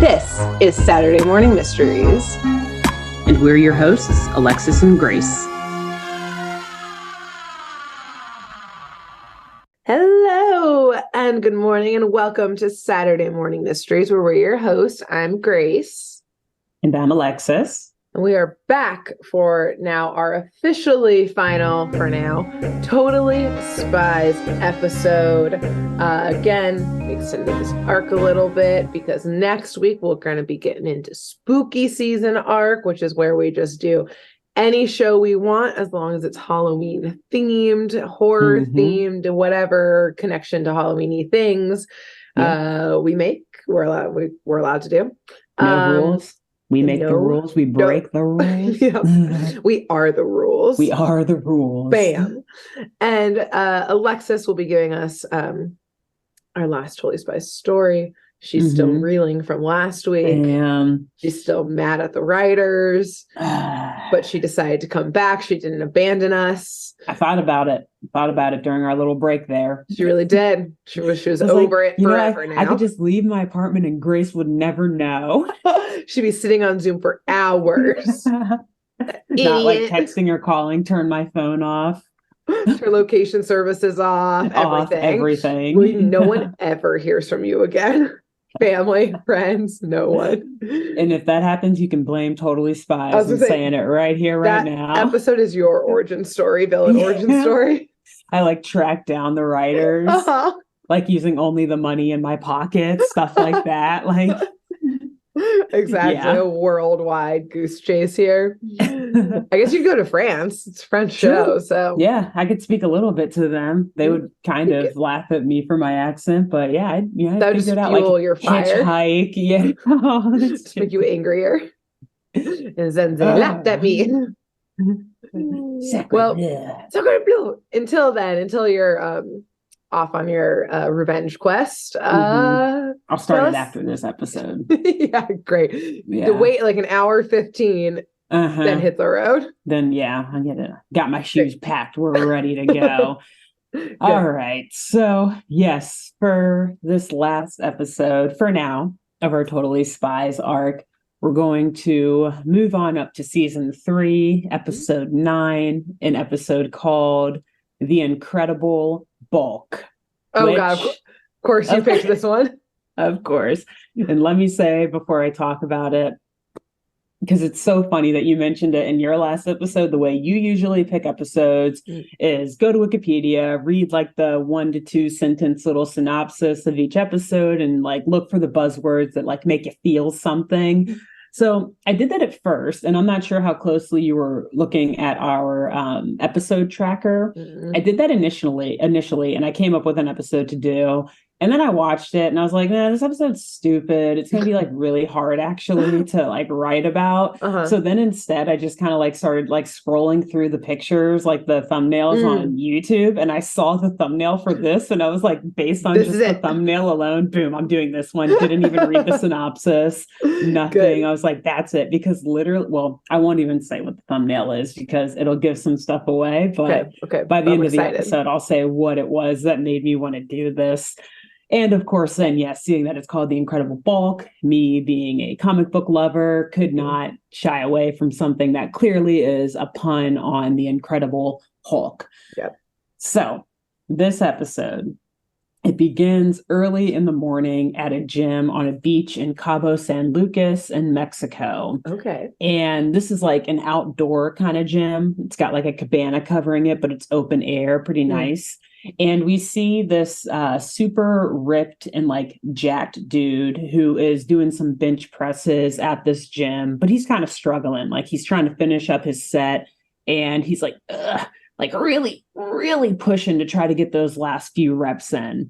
This is Saturday Morning Mysteries. And we're your hosts, Alexis and Grace. Hello, and good morning, and welcome to Saturday Morning Mysteries, where we're your hosts. I'm Grace. And I'm Alexis. And we are back for now our officially final, for now, Totally Spies episode. Again, we extended this arc a little bit because next week we're going to be getting into spooky season arc, which is where we just do any show we want as long as it's Halloween themed, horror themed, whatever connection to Halloween-y things we're allowed to do. No rules. We make the rules. We break the rules. Yep. We are the rules. We are the rules. Bam. And Alexis will be giving us our last Totally Spies story. She's still reeling from last week. She's still mad at the writers, but she decided to come back. She didn't abandon us. I thought about it during our little break there. She really did. She was over it forever now. I could just leave my apartment and Grace would never know. She'd be sitting on Zoom for hours. Not like texting or calling, turn my phone off. Her location services off, everything. No one ever hears from you again. Family, friends, no one. And if that happens, you can blame Totally Spies. I'm saying it right here, right now. Episode is your origin story, villain origin story. I track down the writers, using only the money in my pocket, stuff like that. Exactly. A worldwide goose chase here. I guess you go to France. It's a French show, so yeah, I could speak a little bit to them. They would kind of laugh at me for my accent, but I figured out your fire. Hitchhike, just make you angrier. And then they laughed at me. Well, Sacre Bleu. Until you're off on your revenge quest. I'll start it after this episode. Yeah, great. Yeah. To wait an hour 15, then hit the road. Then got my shoes packed. We're ready to go. All right. So yes, for this last episode, for now, of our Totally Spies arc, we're going to move on up to season 3, episode 9, an episode called The Incredible Bulk. Oh, God. Of course you picked this one. Of course. And let me say before I talk about it, because it's so funny that you mentioned it in your last episode, the way you usually pick episodes is go to Wikipedia, read the 1 to 2 sentence little synopsis of each episode and look for the buzzwords that make you feel something. So I did that at first, and I'm not sure how closely you were looking at our episode tracker. I did that initially, and I came up with an episode to do. And then I watched it and I was like, nah, this episode's stupid. It's going to be really hard actually to write about. So then instead I just kind of started scrolling through the pictures, the thumbnails on YouTube. And I saw the thumbnail for this and I was based on just the thumbnail alone, boom, I'm doing this one. Didn't even read the synopsis, nothing. Good. I was like, that's it. Because literally, well, I won't even say what the thumbnail is because it'll give some stuff away. But by the end of the episode, I'll say what it was that made me want to do this. And of course, then, seeing that it's called The Incredible Bulk, me being a comic book lover, could not shy away from something that clearly is a pun on the Incredible Hulk. Yep. So this episode, it begins early in the morning at a gym on a beach in Cabo San Lucas in Mexico. Okay. And this is an outdoor kind of gym. It's got a cabana covering it, but it's open air, pretty nice. And we see this super ripped and jacked dude who is doing some bench presses at this gym, but he's kind of struggling. He's trying to finish up his set and he's really, really pushing to try to get those last few reps in.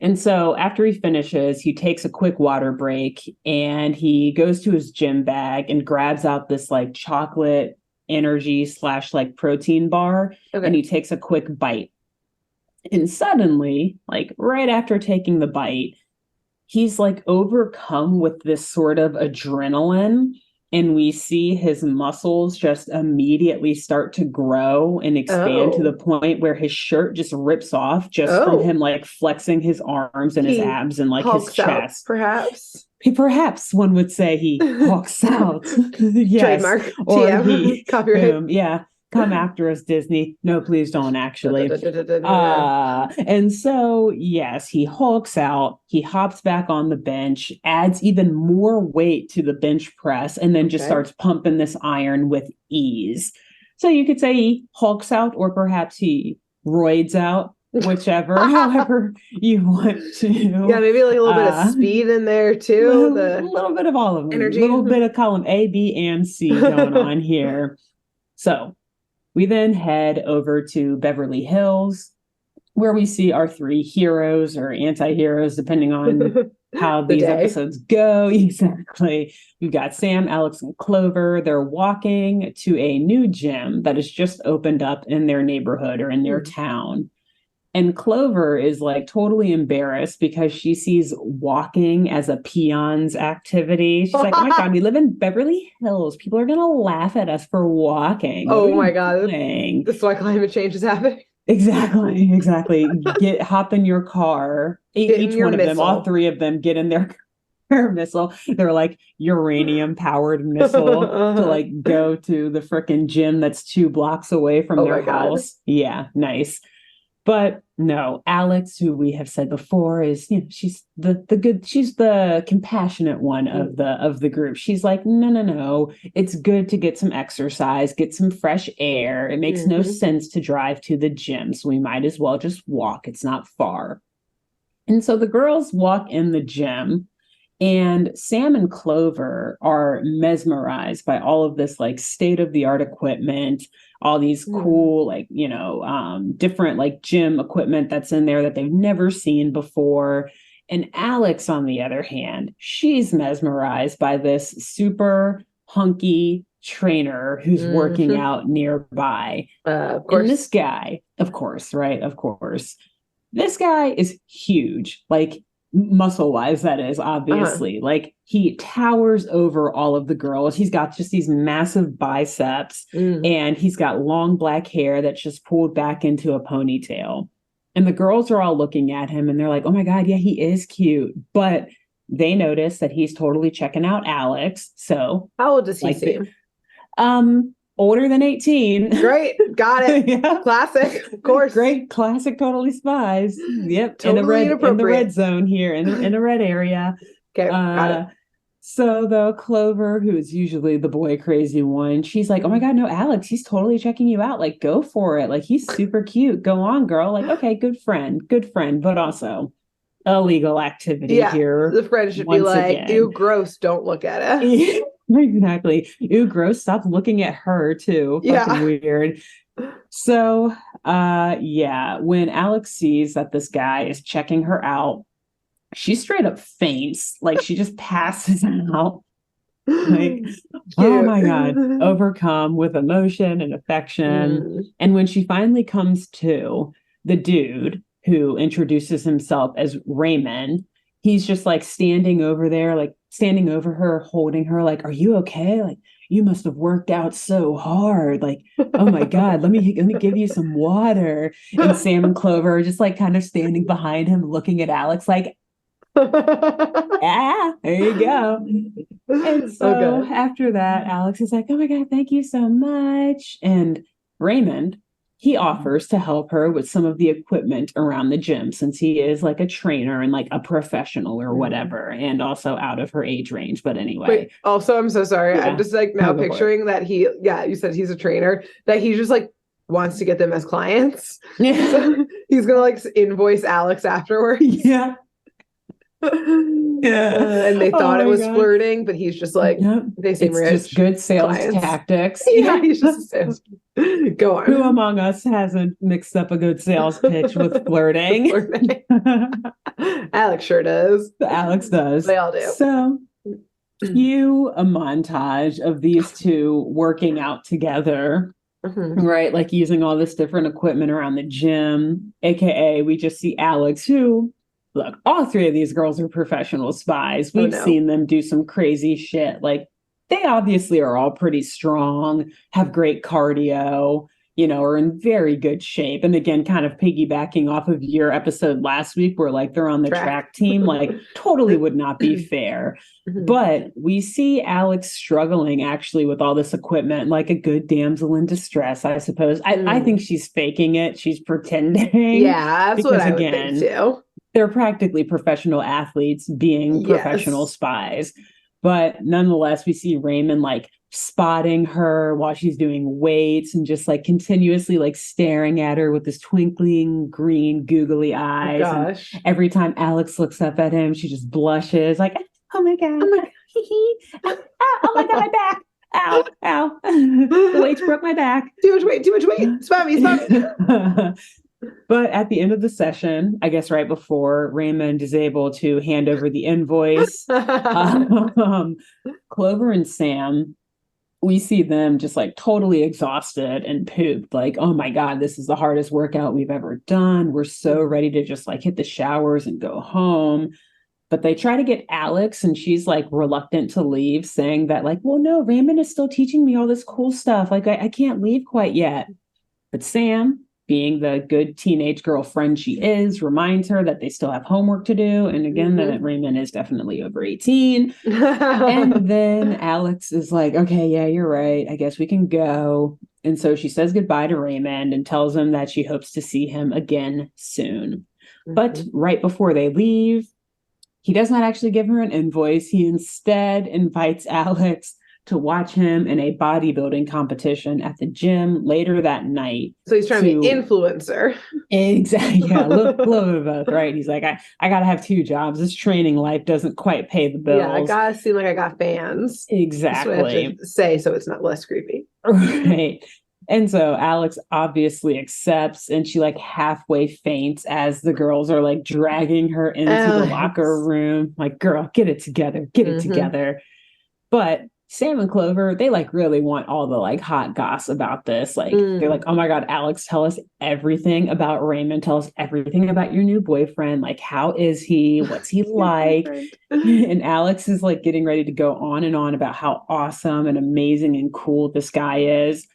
And so after he finishes, he takes a quick water break and he goes to his gym bag and grabs out this chocolate energy / protein bar. And he takes a quick bite. And suddenly, right after taking the bite, he's overcome with this sort of adrenaline. and we see his muscles just immediately start to grow and expand to the point where his shirt just rips off just from him like flexing his arms and his abs and like his chest. Perhaps. Perhaps one would say he hulks out. Yes. Trademark. Or TM. he Copyright. yeah. Come after us, Disney. No, please don't, actually. And so, yes, he hulks out. He hops back on the bench, adds even more weight to the bench press, and then just starts pumping this iron with ease. So you could say he hulks out, or perhaps he roids out, whichever, however you want to. Yeah, maybe like a little bit of speed in there, too. A little bit of all of them. Energy. A little bit of column A, B, and C going on here. So we then head over to Beverly Hills, where we see our three heroes or anti-heroes, depending on how these episodes go. Exactly. We've got Sam, Alex, and Clover. They're walking to a new gym that has just opened up in their neighborhood or in their town. And Clover is like totally embarrassed because she sees walking as a peon's activity. She's like, oh my God, we live in Beverly Hills. People are going to laugh at us for walking. Oh my God. This is why climate change is happening. Exactly. Hop in your car. Each one of them, all three of them get in their missile. They're like uranium powered missile to like go to the frickin' gym that's 2 blocks away from their house. Yeah, nice. But no, Alex, who we have said before, is she's the good, she's the compassionate one of the group. She's like, no, it's good to get some exercise, get some fresh air. It makes no sense to drive to the gym, so we might as well just walk. It's not far. And so the girls walk in the gym, and Sam and Clover are mesmerized by all of this like state-of-the-art equipment, all these cool, like, different like gym equipment that's in there that they've never seen before. And Alex, on the other hand, she's mesmerized by this super hunky trainer who's working out nearby. Of course. And this guy, of course, this guy is huge, like muscle wise, that is, obviously. Like, he towers over all of the girls. He's got just these massive biceps, and he's got long black hair that's just pulled back into a ponytail. And the girls are all looking at him and they're like, oh my God, yeah, he is cute. But they notice that he's totally checking out Alex. So how old does he seem? Older than 18. Great. Got it. Yeah. Classic. Of course. Great. Classic Totally Spies. Yep. Totally in the red zone here, in a red area. Okay. Got it. So though Clover, who is usually the boy crazy one, she's like, oh my God, no, Alex, he's totally checking you out. Like, go for it. Like, he's super cute. Go on, girl. Like, okay, good friend, but also illegal activity here. The friend should be like, ew, gross, don't look at it. Exactly. Ew, gross, stop looking at her too. Fucking weird. So when Alex sees that this guy is checking her out, she straight up faints. Like, she just passes out. Like, oh my God, overcome with emotion and affection. And when she finally comes to, the dude who introduces himself as Raymond, he's just like standing over her, holding her, like, are you okay? Like, you must have worked out so hard. Like, oh my God, let me give you some water. And Sam and Clover are just like kind of standing behind him, looking at Alex like, there you go. And so after that, Alex is like, oh my God, thank you so much. And Raymond, he offers to help her with some of the equipment around the gym, since he is like a trainer and like a professional or whatever, and also out of her age range. But anyway. Wait, also, I'm so sorry. Yeah. I'm just like now picturing that you said he's a trainer, that he just like wants to get them as clients. Yeah. So he's going to like invoice Alex afterwards. Yeah. And they thought it was flirting, but he's just like, they seem rich. Just good sales tactics. Yeah, he's just a salesman. Go on. Who among us hasn't mixed up a good sales pitch with flirting? Alex sure does. Alex does. They all do. So, cue a montage of these two working out together. Right, like using all this different equipment around the gym, aka we just see Alex, who, look, all three of these girls are professional spies. We've seen them do some crazy shit. Like, they obviously are all pretty strong, have great cardio, are in very good shape. And again, kind of piggybacking off of your episode last week where like they're on the track team, like totally would not be fair. But we see Alex struggling actually with all this equipment, like a good damsel in distress, I suppose. I think she's faking it. She's pretending. Yeah, that's what I would think too. They're practically professional athletes being professional spies. But nonetheless, we see Raymond like spotting her while she's doing weights and just like continuously like staring at her with this twinkling green googly eyes. Oh, gosh. And every time Alex looks up at him, she just blushes like, oh my God. Oh my God. Oh my God, my back. Ow, ow. The weights broke my back. Too much weight. Spot me. But at the end of the session, I guess right before Raymond is able to hand over the invoice, Clover and Sam, we see them just like totally exhausted and pooped. Like, oh my God, this is the hardest workout we've ever done. We're so ready to just like hit the showers and go home. But they try to get Alex and she's like reluctant to leave, saying that like, well, no, Raymond is still teaching me all this cool stuff. Like I can't leave quite yet. But Sam, being the good teenage girlfriend she is, reminds her that they still have homework to do. And again, that Raymond is definitely over 18. And then Alex is like, okay, yeah, you're right. I guess we can go. And so she says goodbye to Raymond and tells him that she hopes to see him again soon. But right before they leave, he does not actually give her an invoice. He instead invites Alex to watch him in a bodybuilding competition at the gym later that night. So he's trying to be influencer. Exactly. Yeah, a little bit of both, right? He's like, I got to have two jobs. This training life doesn't quite pay the bills. Yeah, I got to seem like I got fans. Exactly. That's what I have to say so it's not less creepy. Right. And so Alex obviously accepts, and she like halfway faints as the girls are like dragging her into the locker room. Like, girl, get it together. Get it together. But Sam and Clover, they like really want all the like hot goss about this. Like they're like, oh my God, Alex, tell us everything about Raymond. Tell us everything about your new boyfriend. Like, how is he? What's he like? And Alex is like getting ready to go on and on about how awesome and amazing and cool this guy is.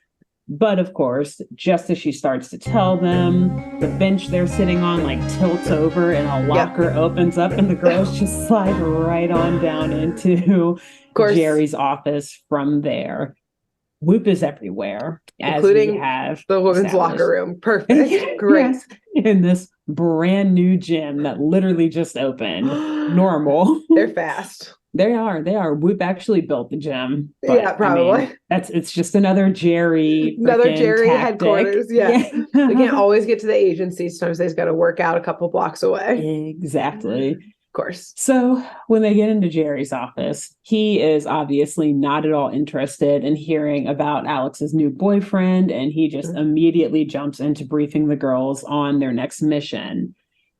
But of course, just as she starts to tell them, the bench they're sitting on like tilts over and a locker opens up and the girls just slide right on down into Jerry's office from there. Whoop is everywhere, including the women's locker room. Perfect. Great. Yes. In this brand new gym that literally just opened. Normal. They're fast. They are. Whoop actually built the gym. But, yeah, probably. I mean, it's just another Jerry. Jerry tactic. Headquarters. Yeah. They can't always get to the agency. Sometimes they've got to work out a couple blocks away. Exactly. Of course. So when they get into Jerry's office, he is obviously not at all interested in hearing about Alex's new boyfriend, and he just immediately jumps into briefing the girls on their next mission.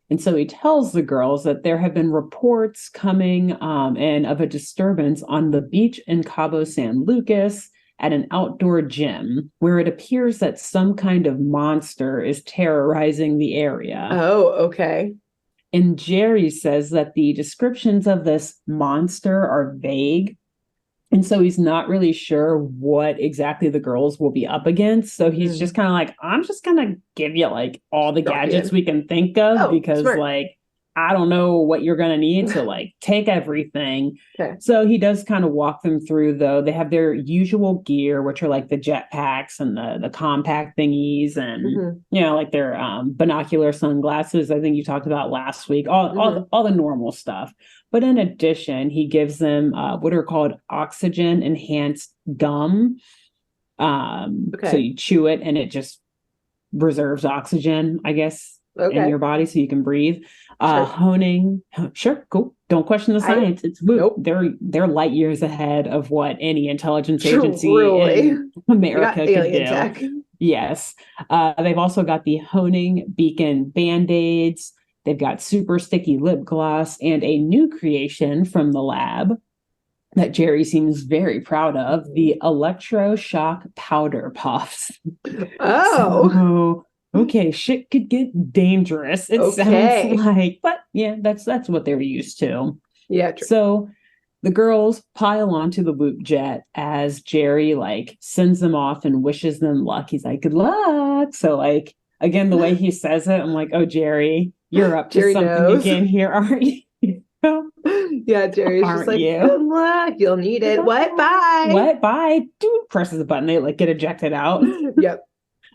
And so he tells the girls that there have been reports coming in of a disturbance on the beach in Cabo San Lucas at an outdoor gym where it appears that some kind of monster is terrorizing the area. Oh, okay. And Jerry says that the descriptions of this monster are vague. And so he's not really sure what exactly the girls will be up against. So he's just kind of like, I'm just going to give you like all the gadgets we can think of because smart. Like, I don't know what you're going to need to like take everything. Okay. So he does kind of walk them through though. They have their usual gear, which are like the jetpacks and the compact thingies and, like their binocular sunglasses. I think you talked about last week, all the normal stuff. But in addition, he gives them what are called oxygen enhanced gum. So you chew it and it just reserves oxygen, I guess, in your body so you can breathe. Honing. Sure. Cool. Don't question the science. It's Whoop. Nope. They're light years ahead of what any intelligence agency in America could do. Tech. Yes. They've also got the Honing Beacon Band-Aids. They've got super sticky lip gloss and a new creation from the lab that Jerry seems very proud of, the electroshock powder puffs. Oh. So, okay, shit could get dangerous. It sounds like, but yeah, that's what they're used to. Yeah, true. So the girls pile onto the Whoop jet as Jerry like sends them off and wishes them luck. He's like, good luck. So like, again, the way he says it, I'm like, oh, Jerry, you're up to Jerry something knows. again here, aren't you? Yeah, Jerry's Aren't just like, you? good luck. You'll need it. What? Bye. What? Bye. Dude presses the button. They like get ejected out. Yep.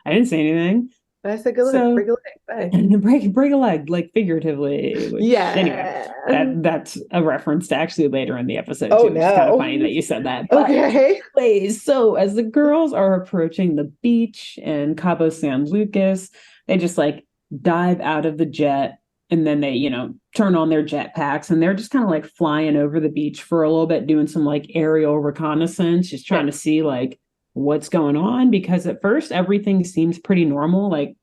I didn't say anything. I said, good luck. So, Break a leg. Bye. and break a leg, like figuratively. Which, Yeah. Anyway, that's a reference to actually later in the episode Oh, too. Which is kind no. of funny that you said that. But Okay. anyways, so as the girls are approaching the beach in Cabo San Lucas, they just like dive out of the jet, and then they, turn on their jetpacks, and they're just kind of like flying over the beach for a little bit, doing some like aerial reconnaissance, just trying to see like what's going on, because at first everything seems pretty normal, like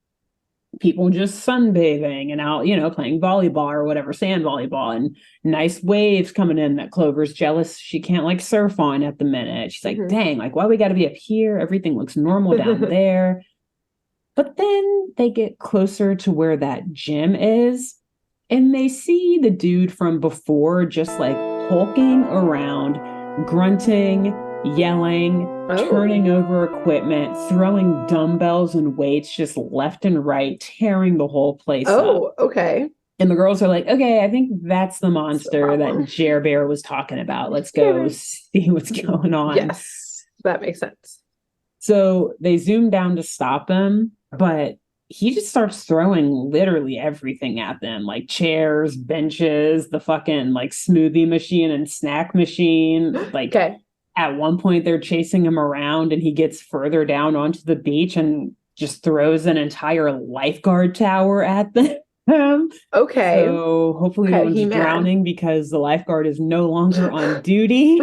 people just sunbathing and out, playing volleyball or whatever, sand volleyball, and nice waves coming in that Clover's jealous she can't like surf on at the minute. She's like, dang, like why we got to be up here? Everything looks normal down there. But then they get closer to where that gym is, and they see the dude from before just like hulking around, grunting, yelling, turning over equipment, throwing dumbbells and weights just left and right, tearing the whole place up. Oh, okay. And the girls are like, okay, I think that's the monster that Jer Bear was talking about. Let's go see what's going on. Yes, that makes sense. So they zoom down to stop him, but he just starts throwing literally everything at them, like chairs, benches, the fucking like smoothie machine and snack machine. Like at one point they're chasing him around, and he gets further down onto the beach and just throws an entire lifeguard tower at them. Okay. So hopefully no one's drowning because the lifeguard is no longer on duty.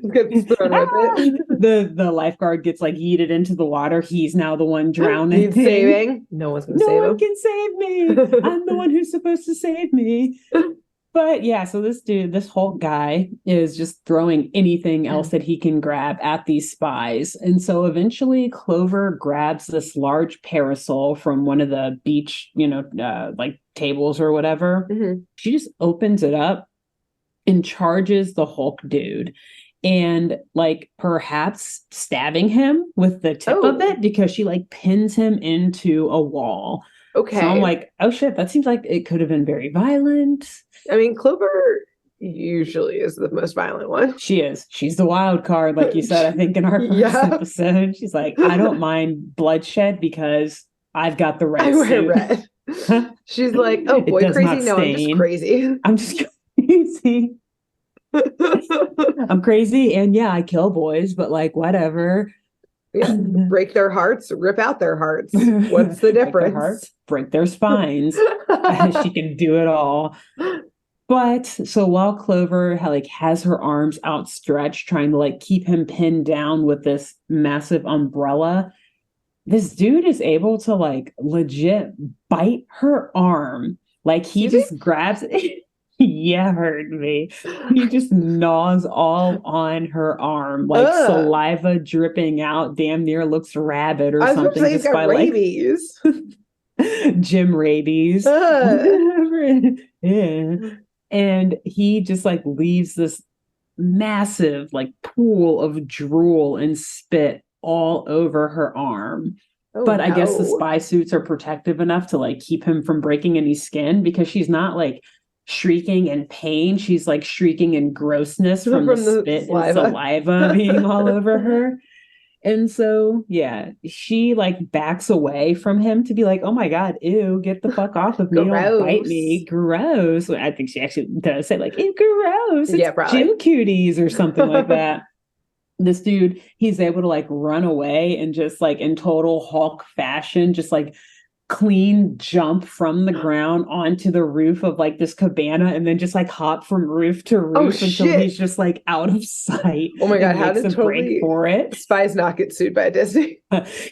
The lifeguard gets like yeeted into the water. He's now the one drowning. He's saving. No one's gonna save him. No one can save me. I'm the one who's supposed to save me. But yeah, so this Hulk guy is just throwing anything else that he can grab at these spies. And so eventually Clover grabs this large parasol from one of the beach, like tables or whatever. Mm-hmm. She just opens it up and charges the Hulk dude, and like perhaps stabbing him with the tip of it, because she like pins him into a wall. Okay. So I'm like, oh shit, that seems like it could have been very violent. I mean, Clover usually is the most violent one. She is. She's the wild card, like you said, I think in our first episode. She's like, I don't mind bloodshed because I've got the red I wear suit. red. She's like, oh boy, crazy. No, I'm just crazy. I'm just crazy. I'm crazy, and yeah, I kill boys, but like whatever. Yeah, break their hearts, rip out their hearts. What's the difference? Break their hearts, break their spines. She can do it all. But so while Clover has her arms outstretched, trying to like keep him pinned down with this massive umbrella, this dude is able to like legit bite her arm. Like he just grabs it. Yeah, heard me. He just gnaws all on her arm, like saliva dripping out, damn near looks rabid or something. He's got rabies. Jim rabies. Yeah. And he just like leaves this massive like pool of drool and spit all over her arm. But I guess the spy suits are protective enough to like keep him from breaking any skin, because she's not like shrieking in pain. She's like shrieking in grossness from the spit and saliva being all over her. And so, yeah, she like backs away from him to be like, oh my God, ew, get the fuck off of me. Don't bite me. Gross. I think she actually does say like, ew, gross. It's gym cuties or something like that. This dude, he's able to like run away and just like in total Hulk fashion, just like clean jump from the ground onto the roof of like this cabana, and then just like hop from roof to roof until he's just like out of sight. Oh my God, how did totally for it? Spies not get sued by Disney?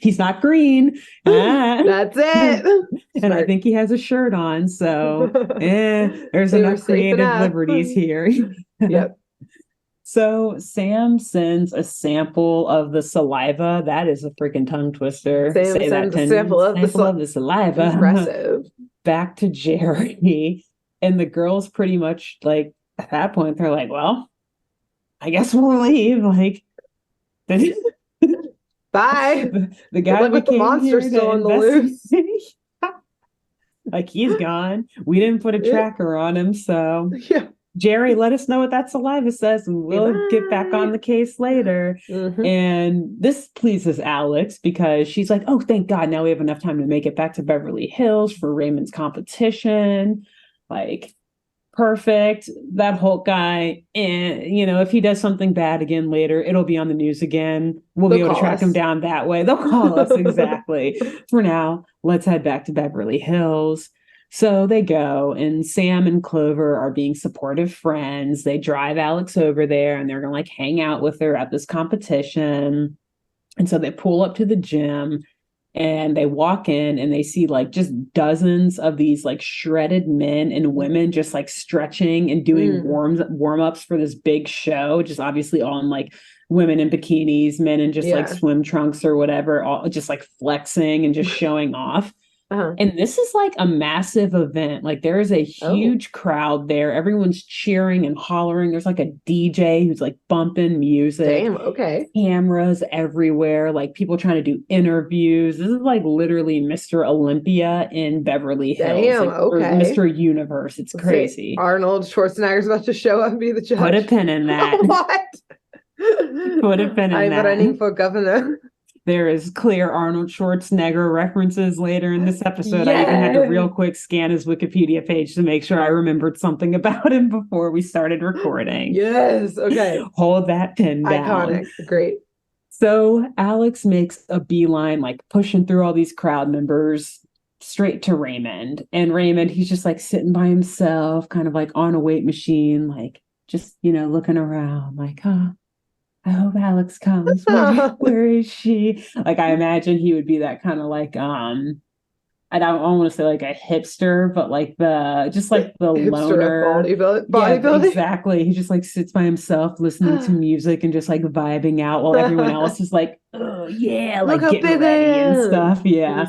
He's not green. That's it. And Smart. I think he has a shirt on, so there's enough creative liberties here. Yep. So Sam sends a sample of the saliva. That is a freaking tongue twister. Sam sends a sample of the saliva. Impressive. Back to Jerry. And the girls pretty much like at that point, they're like, well, I guess we'll leave. Like, the, Bye. the Good guy luck we with the came monster here still to on the loose. investigate, like, he's gone. We didn't put a Yeah. tracker on him. So, Yeah. Jerry, let us know what that saliva says, and Okay, we'll get back bye. on the case later. And this pleases Alex because she's like, oh, thank God, now we have enough time to make it back to Beverly Hills for Raymond's competition. Like, perfect. That Hulk guy, and if he does something bad again later, it'll be on the news again. We'll be They'll able to call track him us. down that way. They'll call us exactly. For now, let's head back to Beverly Hills. So they go, and Sam and Clover are being supportive friends. They drive Alex over there, and they're gonna like hang out with her at this competition. And so they pull up to the gym, and they walk in and they see like just dozens of these like shredded men and women just like stretching and doing warm-ups for this big show, just obviously all in like women in bikinis, men in just like Yeah. swim trunks or whatever, all just like flexing and just showing off. Uh-huh. And this is like a massive event. Like there is a Oh, huge crowd there. Everyone's cheering and hollering. There's like a DJ who's like bumping music, damn. Okay. cameras everywhere, like people trying to do interviews. This is like literally Mr. Olympia in Beverly Hills, Damn. like, or Okay. Mr. Universe. It's Let's say crazy. Arnold Schwarzenegger's about to show up and be the Put a judge. pin in that. What? Put a pin in I'm that. running for governor. There is clear Arnold Schwarzenegger references later in this episode. I even had to Yeah. real quick scan his Wikipedia page to make sure I remembered something about him before we started recording. Yes. Okay. Hold that pin down. Iconic. Great. So Alex makes a beeline, like pushing through all these crowd members straight to Raymond. And Raymond, he's just like sitting by himself, kind of like on a weight machine, like just, looking around, like, oh, I hope Alex comes. Where is she? Like, I imagine he would be that kind of like, I don't want to say like a hipster, but like the Hipster of loner. Yeah, bodybuilding. exactly. He just like sits by himself listening to music and just like vibing out while everyone else is like, oh yeah, Look like how getting big I ready and am. stuff. Yeah.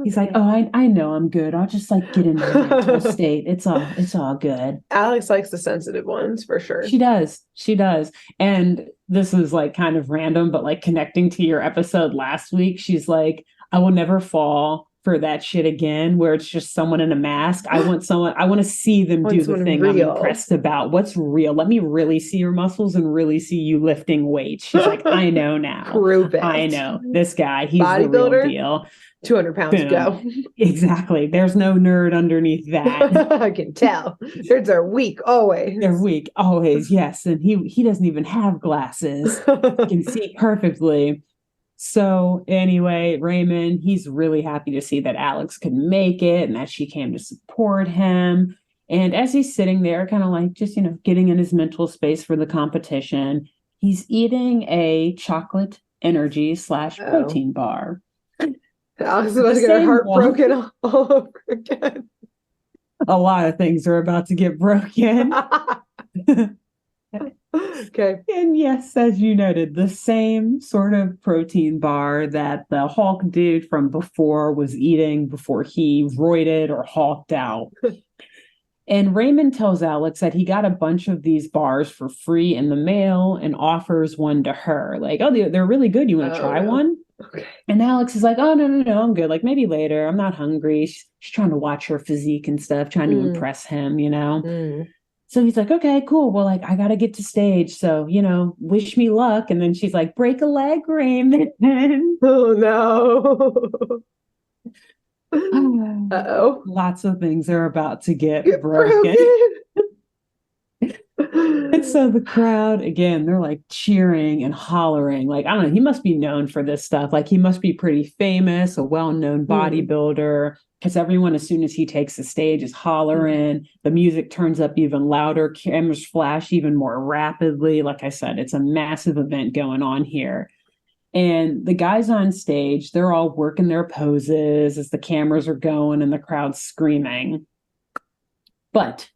He's like, okay. oh, I know I'm good. I'll just like get into the mental state. It's all good. Alex likes the sensitive ones for sure. She does. She does. And this is like kind of random, but like connecting to your episode last week, she's like, I will never fall for that shit again, where it's just someone in a mask. I want to see them do the thing real. I'm impressed about. What's real? Let me really see your muscles and really see you lifting weights. She's like, I know now. Prove it. I know. This guy, he's bodybuilder, the real deal. 200 pounds Boom. go. Exactly. There's no nerd underneath that. I can tell. Nerds are weak always. They're weak always, yes. And he doesn't even have glasses. He can see perfectly. So anyway, Raymond, he's really happy to see that Alex could make it and that she came to support him. And as he's sitting there, kind of like just, getting in his mental space for the competition, he's eating a chocolate energy / protein bar. Alex is about to get her heart broken all over again. A lot of things are about to get broken. Okay. And yes, as you noted, the same sort of protein bar that the Hulk dude from before was eating before he roided or hulked out. And Raymond tells Alex that he got a bunch of these bars for free in the mail and offers one to her. Like, oh, they're really good. You want to try one? Okay. And Alex is like, oh, no, I'm good. Like, maybe later. I'm not hungry. She's trying to watch her physique and stuff, trying to impress him, So he's like, okay, cool. Well, like, I got to get to stage. So, wish me luck. And then she's like, break a leg, Raymond. Oh, no. Uh-oh. Lots of things are about to get broken. And so the crowd, again, they're like cheering and hollering. Like, I don't know, he must be known for this stuff. Like, he must be pretty famous, a well-known bodybuilder. Because everyone, as soon as he takes the stage, is hollering. The music turns up even louder. Cameras flash even more rapidly. Like I said, it's a massive event going on here. And the guys on stage, they're all working their poses as the cameras are going and the crowd's screaming. But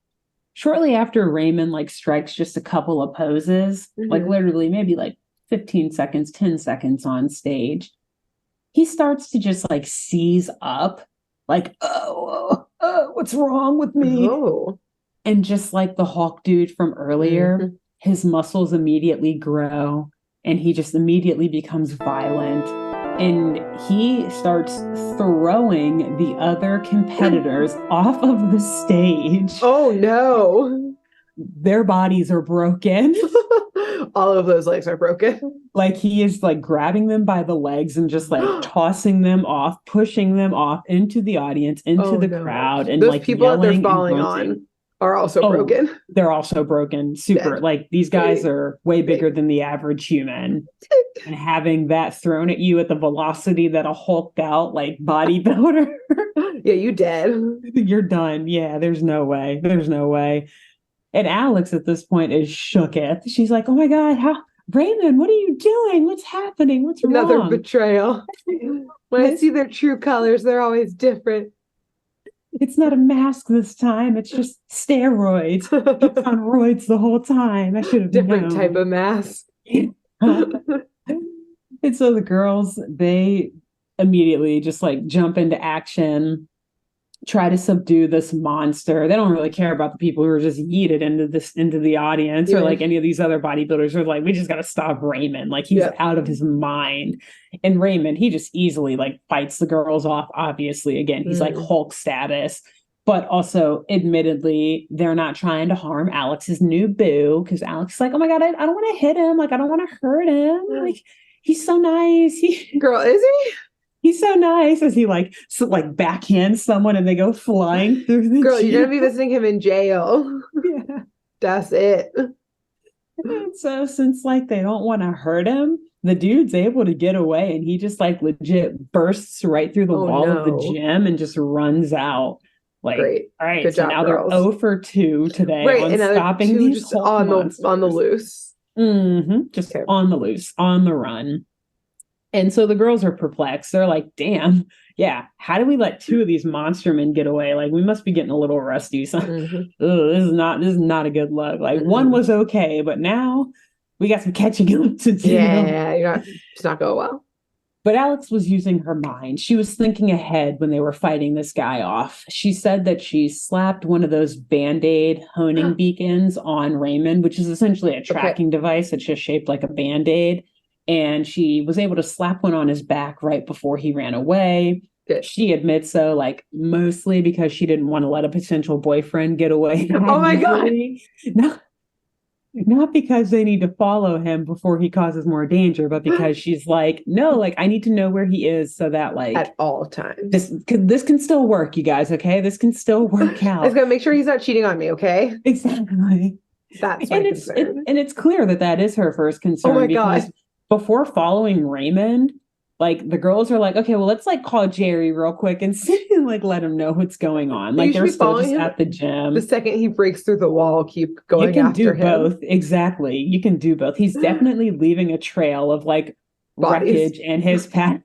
shortly after Raymond like strikes just a couple of poses, like literally maybe like 15 seconds, 10 seconds on stage, he starts to just like seize up, like, oh, what's wrong with me? Oh. And just like the Hulk dude from earlier, his muscles immediately grow and he just immediately becomes violent. And he starts throwing the other competitors off of the stage. Oh no. Their bodies are broken. All of those legs are broken. Like he is like grabbing them by the legs and just like tossing them off, pushing them off into the audience, into Oh the no. crowd, and Those like people that they're yelling and falling grunting. on are also Oh, broken. they're also broken. Super. Dead. Like these guys Baby. are way bigger than the average human. And having that thrown at you at the velocity that a hulked out like bodybuilder, Yeah, you dead. you're done. Yeah, there's no way. There's no way. And Alex at this point is shooketh. She's like, "Oh my God, how Raymond, what are you doing? What's happening? What's Another wrong?" betrayal. When I see their true colors, they're always different. It's not a mask this time. It's just steroids. It's on roids the whole time. I should have Different known. type of mask. And so the girls, they immediately just like jump into action, try to subdue this monster. They don't really care about the people who are just yeeted into the audience or like any of these other bodybuilders are like, we just got to stop Raymond. Like he's out of his mind. And Raymond, he just easily like fights the girls off. Obviously, again, he's like Hulk status. But also, admittedly, they're not trying to harm Alex's new boo because Alex is like, "Oh my God, I don't want to hit him. Like, I don't want to hurt him. Like, he's so nice." Girl, is he? He's so nice as he like backhands someone and they go flying through the Girl, gym. you're gonna be visiting him in jail. Yeah. That's it. And so since like they don't want to hurt him, the dude's able to get away and he just like legit bursts right through the wall of the gym and just runs out. Like, great. All right, good so job, now girls. they're 0 for 2 today on stopping these just on the loose. Just on the loose, on the run. And so the girls are perplexed. They're like, "Damn, yeah, how do we let 2 of these monster men get away? Like, we must be getting a little rusty. So this is not a good look. Like, one was okay, but now we got some catching up to do." Yeah, it's not going well. But Alex was using her mind. She was thinking ahead when they were fighting this guy off. She said that she slapped one of those Band-Aid honing beacons on Raymond, which is essentially a tracking device that's just shaped like a Band-Aid. And she was able to slap one on his back right before he ran away. Good. She admits so, like, mostly because she didn't want to let a potential boyfriend get away. Oh my God. Not because they need to follow him before he causes more danger, but because she's like, no, like I need to know where he is so that like at all times. This can still work, you guys, okay? This can still work out. I was gonna make sure he's not cheating on me, okay? Exactly. That's my concern. And it's clear that is her first concern. Oh my God. Before following Raymond, like the girls are like, okay, well, let's like call Jerry real quick and see, like let him know what's going on. Like they're still just at the gym. The second he breaks through the wall, keep going after him. You can do both. Exactly. You can do both. He's definitely leaving a trail of like wreckage in his path.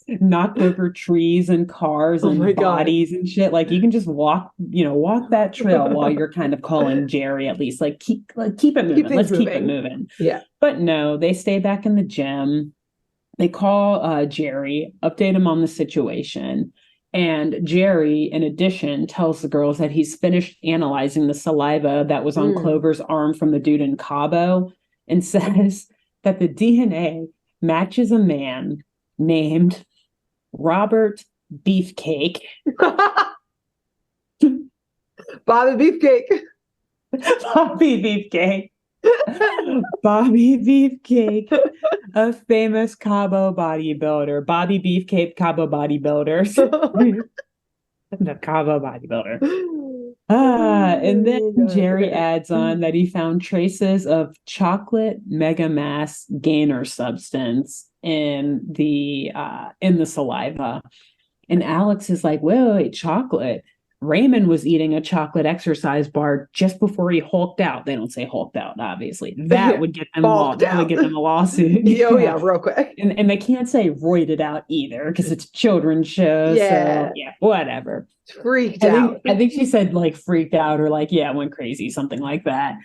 Knocked over trees and cars and bodies and shit. Like you can just walk that trail while you're kind of calling Jerry at least. Like keep it moving. Let's keep it moving. Yeah. But no, they stay back in the gym. They call Jerry, update him on the situation. And Jerry, in addition, tells the girls that he's finished analyzing the saliva that was on Clover's arm from the dude in Cabo and says that the DNA matches a man named Robert Beefcake. Bobby Beefcake. Bobby Beefcake. Bobby Beefcake, a famous Cabo bodybuilder. Bobby Beefcake, Cabo bodybuilders. The Cabo bodybuilder. And then Jerry adds on that he found traces of chocolate mega mass gainer substance in the saliva. And Alex is like, wait, chocolate. Raymond was eating a chocolate exercise bar just before he hulked out. They don't say hulked out, obviously. That would get them a lawsuit. Yeah, real quick. And they can't say roided out either because it's a children's show. Yeah. So whatever. Freaked out. I think she said like freaked out or like, went crazy, something like that.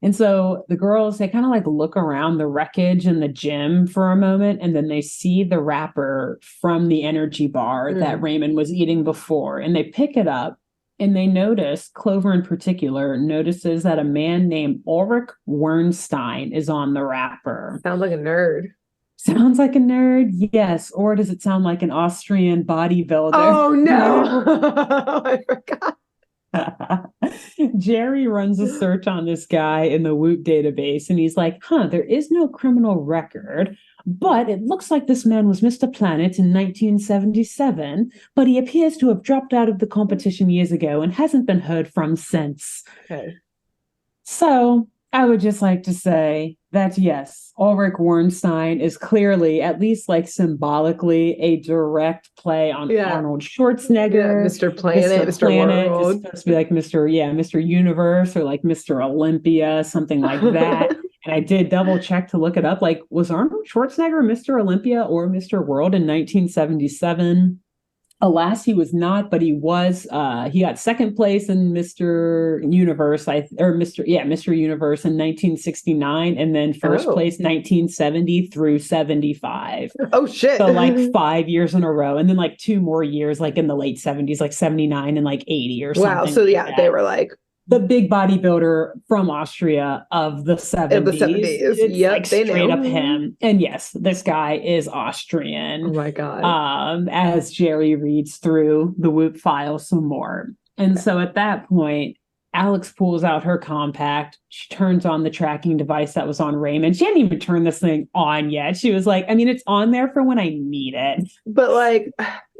And so the girls, they kind of like look around the wreckage in the gym for a moment, and then they see the wrapper from the energy bar that Raymond was eating before, and they pick it up. And they notice, Clover in particular, notices that a man named Ulrich Wernstein is on the wrapper. Sounds like a nerd. Sounds like a nerd, yes. Or does it sound like an Austrian bodybuilder? Oh no, I forgot. Jerry runs a search on this guy in the Whoop database, and he's like, there is no criminal record, but it looks like this man was Mr. Planet in 1977, but he appears to have dropped out of the competition years ago and hasn't been heard from since. Okay. So I would just like to say that, yes, Ulrich Wernstein is clearly, at least like symbolically, a direct play on Arnold Schwarzenegger. Yeah, Mr. Planet, Mr. Planet World. is supposed to be like Mr. Universe or like Mr. Olympia, something like that. And I did double check to look it up. Like, was Arnold Schwarzenegger Mr. Olympia or Mr. World in 1977? Alas, he was not, but he was. He got second place in Mr. Universe, Mr. Universe in 1969, and then first place 1970 through 75. Oh shit! So like 5 years in a row, and then like 2 more years, like in the late 70s, like 79 and like 80 or something. Wow! So like they were like the big bodybuilder from Austria of the 70s. Of the 70s. Yep, like straight up him. And yes, this guy is Austrian. Oh my God. As Jerry reads through the Whoop file some more. And so at that point, Alex pulls out her compact. She turns on the tracking device that was on Raymond. She hadn't even turned this thing on yet. She was like, I mean, it's on there for when I need it. But like,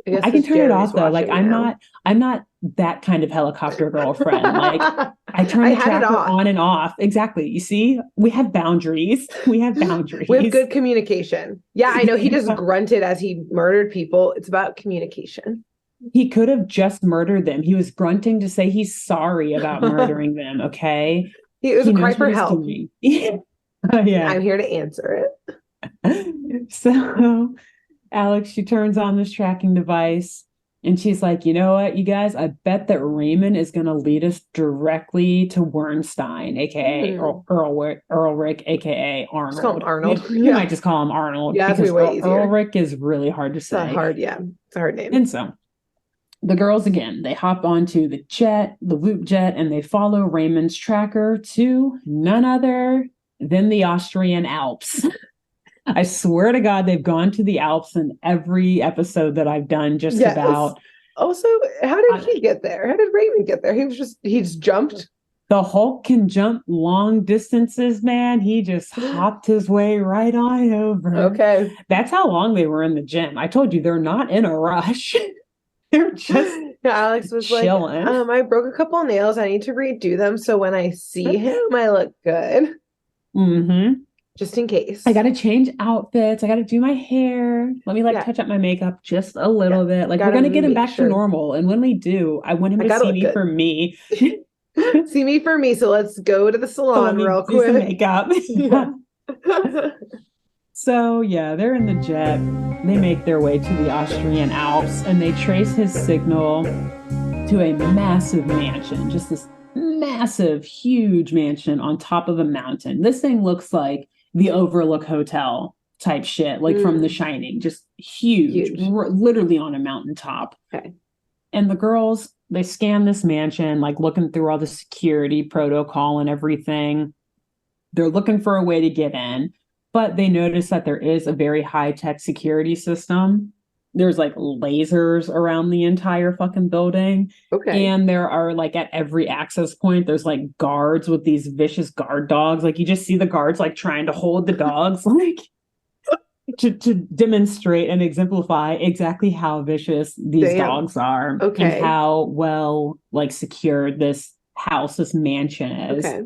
I can turn it off though. Like I'm not that kind of helicopter girlfriend. Like I turn the tracker on and off. Exactly. You see, we have boundaries. We have good communication. Yeah, I know he just grunted as he murdered people. It's about communication. He could have just murdered them. He was grunting to say he's sorry about murdering them. Okay. It was a cry for help. Yeah. I'm here to answer it. So Alex, she turns on this tracking device and she's like, you know what, you guys, I bet that Raymond is going to lead us directly to Wernstein, aka Ulrich, aka Arnold. Just call him Arnold. You might just call him Arnold. Yeah, because way easier. Ulrich is really hard to say. It's a hard name. And so the girls, again, they hop onto the Whoop jet, and they follow Raymond's tracker to none other than the Austrian Alps. I swear to God, they've gone to the Alps in every episode that I've done just about. Also, how did he get there? How did Raymond get there? He just jumped. The Hulk can jump long distances, man. He just hopped his way right on over. Okay. That's how long they were in the gym. I told you, they're not in a rush. They're just Alex was chilling. Like, I broke a couple nails. I need to redo them. So when I see him, I look good. Mm-hmm. Just in case. I got to change outfits. I got to do my hair. Let me touch up my makeup just a little bit. Like we're going to get him back to normal. And when we do, I want him to see me for me. See me for me. So let's go to the salon real quick. Some makeup. So yeah, they're in the jet. They make their way to the Austrian Alps and they trace his signal to a massive mansion. Just this massive, huge mansion on top of a mountain. This thing looks like the Overlook Hotel type shit, like from The Shining, just huge. Literally on a mountaintop. Okay. And the girls, they scan this mansion, like looking through all the security protocol and everything. They're looking for a way to get in, but they notice that there is a very high-tech security system. There's like lasers around the entire fucking building. Okay. And there are like at every access point, there's like guards with these vicious guard dogs. Like you just see the guards like trying to hold the dogs, like to demonstrate and exemplify exactly how vicious these dogs are. Okay. And how well like secured this house, this mansion is. Okay.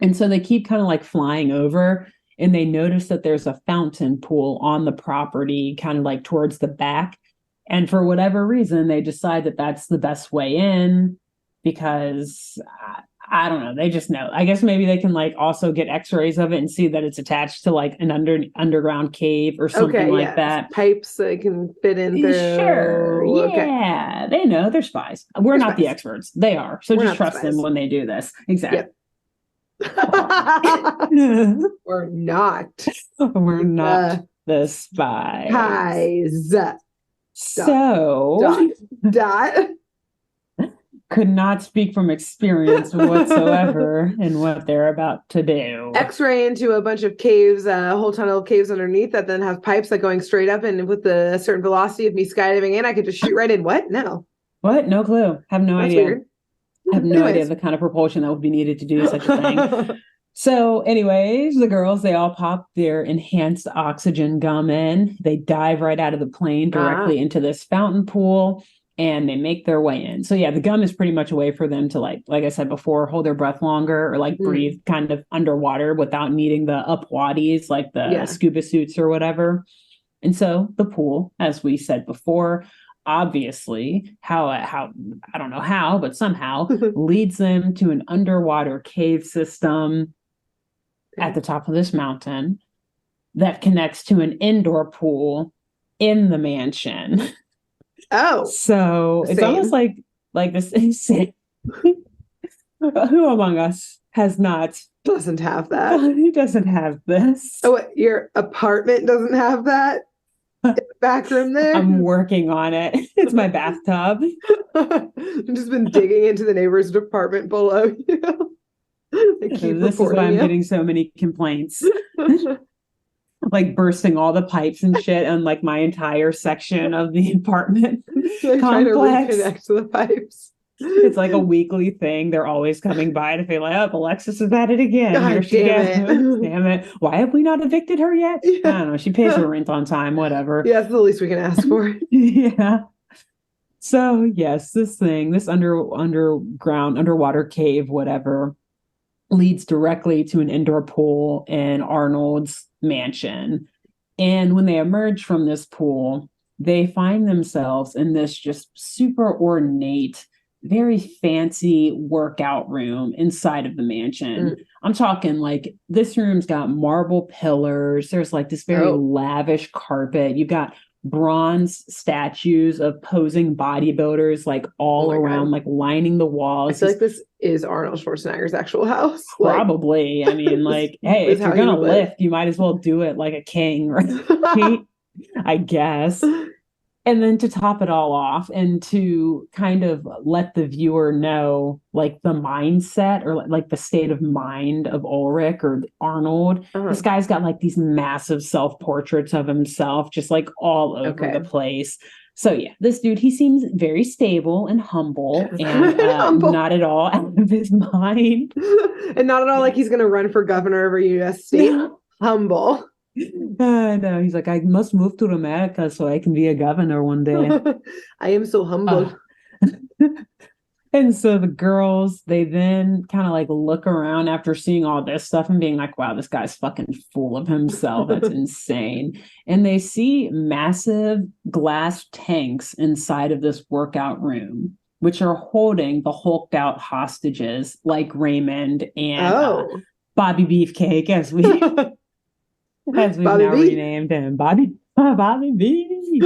And so they keep kind of like flying over. And they notice that there's a fountain pool on the property, kind of like towards the back. And for whatever reason, they decide that that's the best way in because I don't know. They just know. I guess maybe they can like also get x-rays of it and see that it's attached to like an underground cave or something like that. Pipes that can fit in through. Sure. Yeah. They know. They're spies. We're not the experts. They are. So just trust them when they do this. Exactly. Yep. We're not the spies. Pies. So dot. could not speak from experience whatsoever in what they're about to do. X-ray into a bunch of caves, a whole tunnel of caves underneath that then have pipes that going straight up, and with a certain velocity of me skydiving in, I could just shoot right in. What? No. What? No clue. Have no That's idea. weird. Have no idea the kind of propulsion that would be needed to do such a thing. So, anyways, the girls, they all pop their enhanced oxygen gum in. They dive right out of the plane directly into this fountain pool, and they make their way in. So, yeah, the gum is pretty much a way for them to, like I said before, hold their breath longer or like breathe kind of underwater without needing the up waddies, like the scuba suits or whatever. And so the pool, as we said before, obviously, how I don't know how, but somehow leads them to an underwater cave system at the top of this mountain that connects to an indoor pool in the mansion. Oh, so it's almost like this. Who among us doesn't have that? Who doesn't have this? Oh, what, your apartment doesn't have that? Back room there? I'm working on it. It's my bathtub. I've just been digging into the neighbor's apartment below you. This is why I'm getting so many complaints. Like bursting all the pipes and shit on like my entire section of the apartment complex. Trying to reconnect to the pipes. It's like a weekly thing. They're always coming by to feel like, oh, Alexis is at it again. God, here she damn it. Why have we not evicted her yet? Yeah. I don't know. She pays her rent on time, whatever. Yeah, that's the least we can ask for. Yeah. So yes, this underwater cave, whatever, leads directly to an indoor pool in Arnold's mansion. And when they emerge from this pool, they find themselves in this just super ornate, very fancy workout room inside of the mansion. I'm talking like this room's got marble pillars. There's like this very lavish carpet. You've got bronze statues of posing bodybuilders like all around, like lining the walls. I feel like this is Arnold Schwarzenegger's actual house. Probably. I mean, like, hey, if you're gonna lift, you might as well do it like a king, right? I guess. And then to top it all off and to kind of let the viewer know like the mindset or like the state of mind of Ulrich or Arnold, this guy's got like these massive self-portraits of himself just like all over the place. So yeah, this dude, he seems very stable and humble and not at all out of his mind. And not at all like he's going to run for governor of a U.S. state. Humble. No, he's like, I must move to America so I can be a governor one day. I am so humble. And so the girls, they then kind of like look around after seeing all this stuff and being like, wow, this guy's fucking full of himself. That's insane. And they see massive glass tanks inside of this workout room, which are holding the hulked out hostages like Raymond and Bobby Beefcake, as we've now renamed him, Bobby B.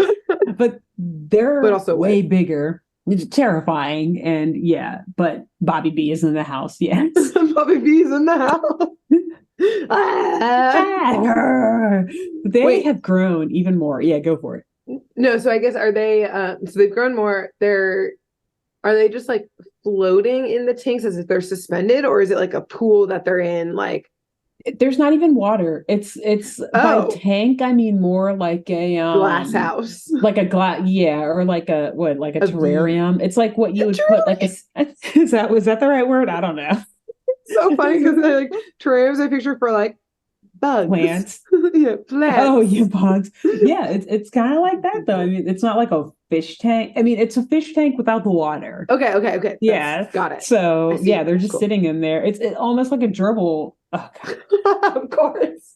But they're also way bigger. It's terrifying, and but Bobby B is in the house. Yes, Bobby B is in the house. They have grown even more. Yeah, go for it. No, so I guess are they? So they've grown more. Are they just like floating in the tanks as if they're suspended, or is it like a pool that they're in? Like, there's not even water. It's by tank, I mean more like a glass house, like a glass, or like a terrarium. It's like what you would put like was that the right word? I don't know. So funny because they're like terrariums I picture for like bugs, plants. Plants. Oh, yeah, bugs. Yeah, it's kind of like that though. I mean, it's not like a fish tank. I mean, it's a fish tank without the water. Okay. Yeah, got it. So they're just sitting in there. It's almost like a gerbil. Oh, God. Of course.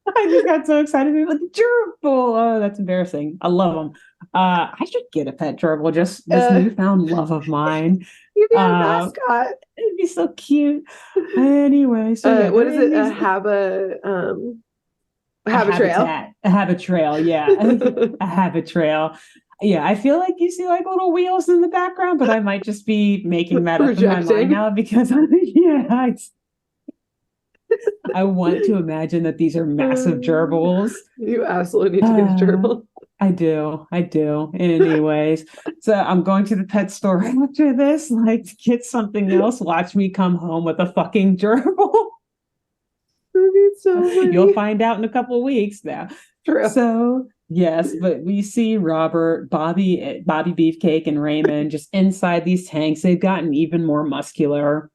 I just got so excited. Like gerbil. Oh, that's embarrassing. I love them. I should get a pet gerbil. Just this newfound love of mine. You'd be a mascot. It'd be so cute. Anyway, so what is it? A habit trail. Yeah, a habit trail. Yeah, I feel like you see like little wheels in the background, but I might just be making that up in my mind now because I want to imagine that these are massive gerbils. You absolutely need to get a gerbil. I do. I do. Anyways, so I'm going to the pet store after this, like to get something else. Watch me come home with a fucking gerbil. It's so You'll funny. find out in a couple of weeks now. True. So yes, but we see Robert, Bobby Beefcake, and Raymond just inside these tanks. They've gotten even more muscular.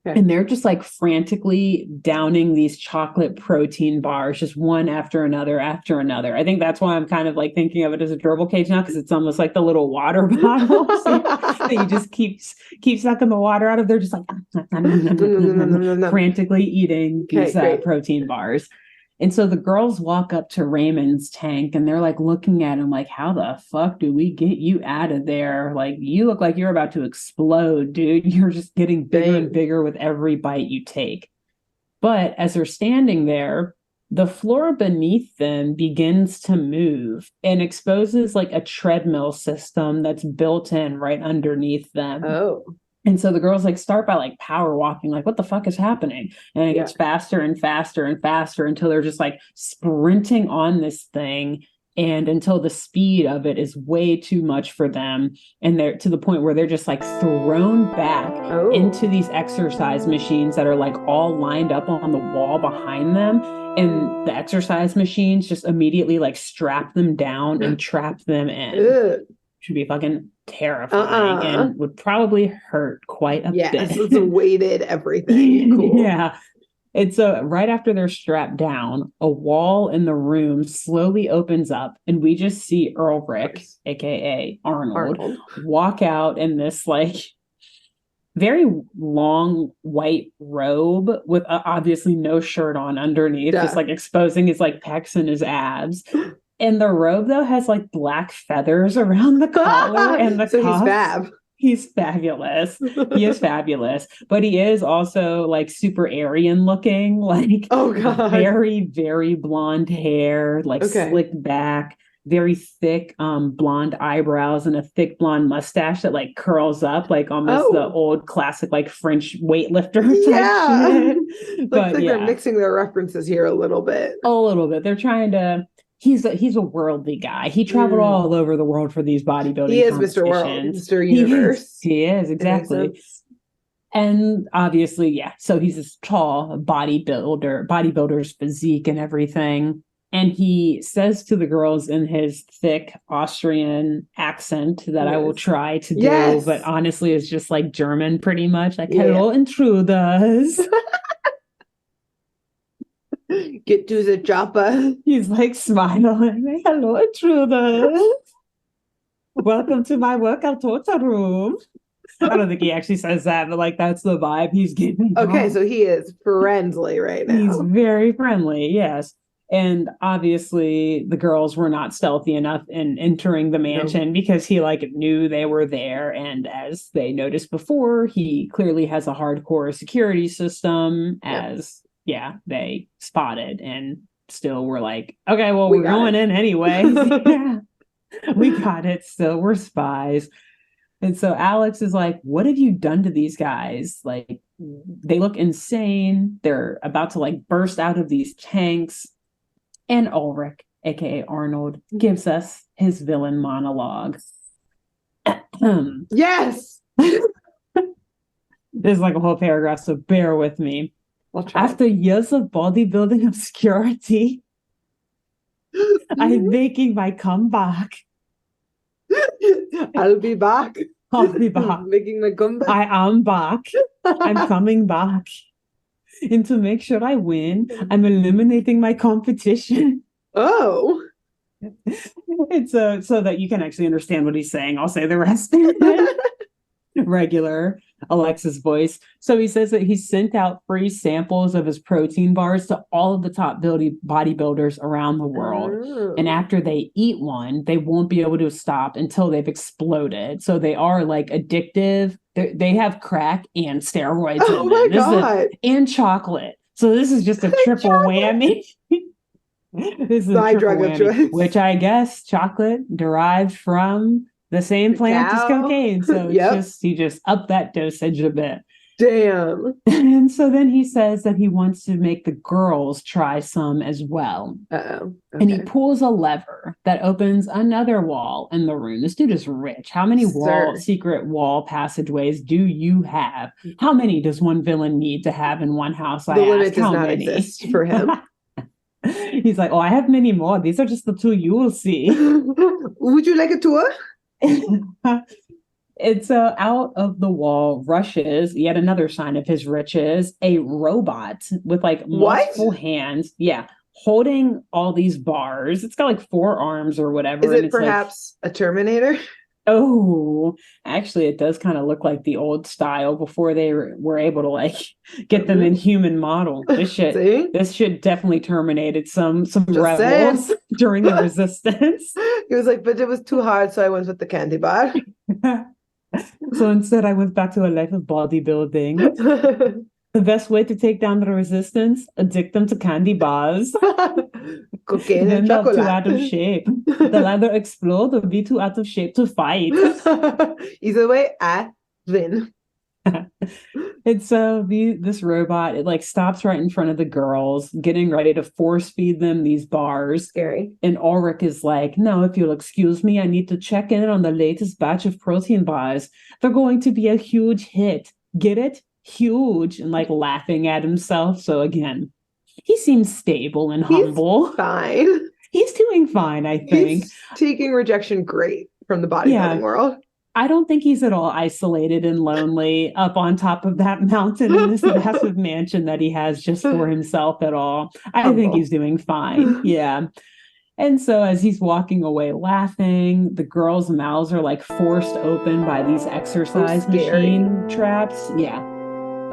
Okay. And they're just like frantically downing these chocolate protein bars, just one after another after another. I think that's why I'm kind of like thinking of it as a gerbil cage now, because it's almost like the little water bottles that you just keep sucking the water out of. They're just like frantically eating Okay, these great. protein bars. And so the girls walk up to Raymond's tank and they're like looking at him like, how the fuck do we get you out of there? Like, you look like you're about to explode, dude. You're just getting bigger and bigger with every bite you take. But as they're standing there, the floor beneath them begins to move and exposes like a treadmill system that's built in right underneath them. Oh. And so the girls like start by like power walking, like, what the fuck is happening? And it gets faster and faster and faster until they're just like sprinting on this thing. And until the speed of it is way too much for them. And they're to the point where they're just like thrown back into these exercise machines that are like all lined up on the wall behind them. And the exercise machines just immediately like strap them down and trap them in. Should be fucking terrifying and would probably hurt quite a bit. Yes, it's weighted everything. Cool. Yeah. And so right after they're strapped down, a wall in the room slowly opens up and we just see Ulrich, aka Arnold, walk out in this like very long white robe with obviously no shirt on underneath, just like exposing his like pecs and his abs. And the robe, though, has like black feathers around the collar and the so cuffs. He's fab. He's fabulous. He is fabulous. But he is also like super Aryan looking, like very, very blonde hair, like slicked back, very thick blonde eyebrows and a thick blonde mustache that like curls up like almost the old classic like French weightlifter type shit. But they're mixing their references here a little bit. A little bit. They're trying to he's a worldly guy. He traveled all over the world for these bodybuilding. He is Mr. World, Mr. Universe. He is exactly. And obviously, so he's this tall bodybuilder's physique and everything. And he says to the girls in his thick Austrian accent that I will try to do, but honestly, it's just like German pretty much. Like, hello, intruders. Get to the chopper. He's like smiling. Like, hello, intruders. Welcome to my workout torture room. I don't think he actually says that, but like that's the vibe he's giving. Okay, so he is friendly right now. He's very friendly, yes. And obviously the girls were not stealthy enough in entering the mansion because he like knew they were there. And as they noticed before, he clearly has a hardcore security system as they spotted and still were like, okay, well, we're going in anyway. We got it. Still, we're spies. And so Alex is like, what have you done to these guys? Like, they look insane. They're about to like burst out of these tanks. And Ulrich, aka Arnold, gives us his villain monologue. Yes. There's like a whole paragraph, so bear with me. After years of bodybuilding obscurity, I'm making my comeback. I'll be back. I'll be back. Making my comeback. I am back. I'm coming back. And to make sure I win, I'm eliminating my competition. Oh. It's so that you can actually understand what he's saying. I'll say the rest. Regular Alexis voice. So he says that he sent out free samples of his protein bars to all of the top bodybuilders around the world. Oh. And after they eat one, they won't be able to stop until they've exploded. So they are like addictive. They have crack and steroids in them. My God. And chocolate. So this is just a triple whammy. This is my drug of choice. Which I guess chocolate derived from the same plant as cocaine. So it's he just upped that dosage a bit. Damn. And so then he says that he wants to make the girls try some as well. Uh-oh. And he Okay. pulls a lever that opens another wall in the room. This dude is rich. How many Sir. secret wall passageways do you have? How many does one villain need to have in one house? I The limit ask. does How not many? exist for him. He's like, oh, I have many more. These are just the two you will see. Would you like a tour? It's out of the wall rushes, yet another sign of his riches, a robot with like What? multiple hands. Yeah, holding all these bars. It's got like 4 arms or whatever. Is And it it's like, perhaps a Terminator? oh, actually, it does kind of look like the old style before they were able to like get them in human model. See? This shit definitely terminated some Just saying. rebels during the resistance. He was like, but it was too hard, so I went with the candy bar. So instead, I went back to a life of bodybuilding. The best way to take down the resistance, addict them to candy bars. Cocaine Then and they're too out of chocolate. shape. They'll either explode or be too out of shape to fight. Either way, I win. And so this robot, it like stops right in front of the girls, getting ready to force feed them these bars. Scary. And Ulrich is like, no, if you'll excuse me, I need to check in on the latest batch of protein bars. They're going to be a huge hit. Get it? Huge. And like laughing at himself. So again, he seems stable and humble. Fine. He's doing fine, I think. He's taking rejection great from the bodybuilding world. I don't think he's at all isolated and lonely up on top of that mountain in this massive mansion that he has just for himself at all. I think he's doing fine. Yeah. And so as he's walking away laughing, the girls' mouths are like forced open by these exercise machine traps. Yeah.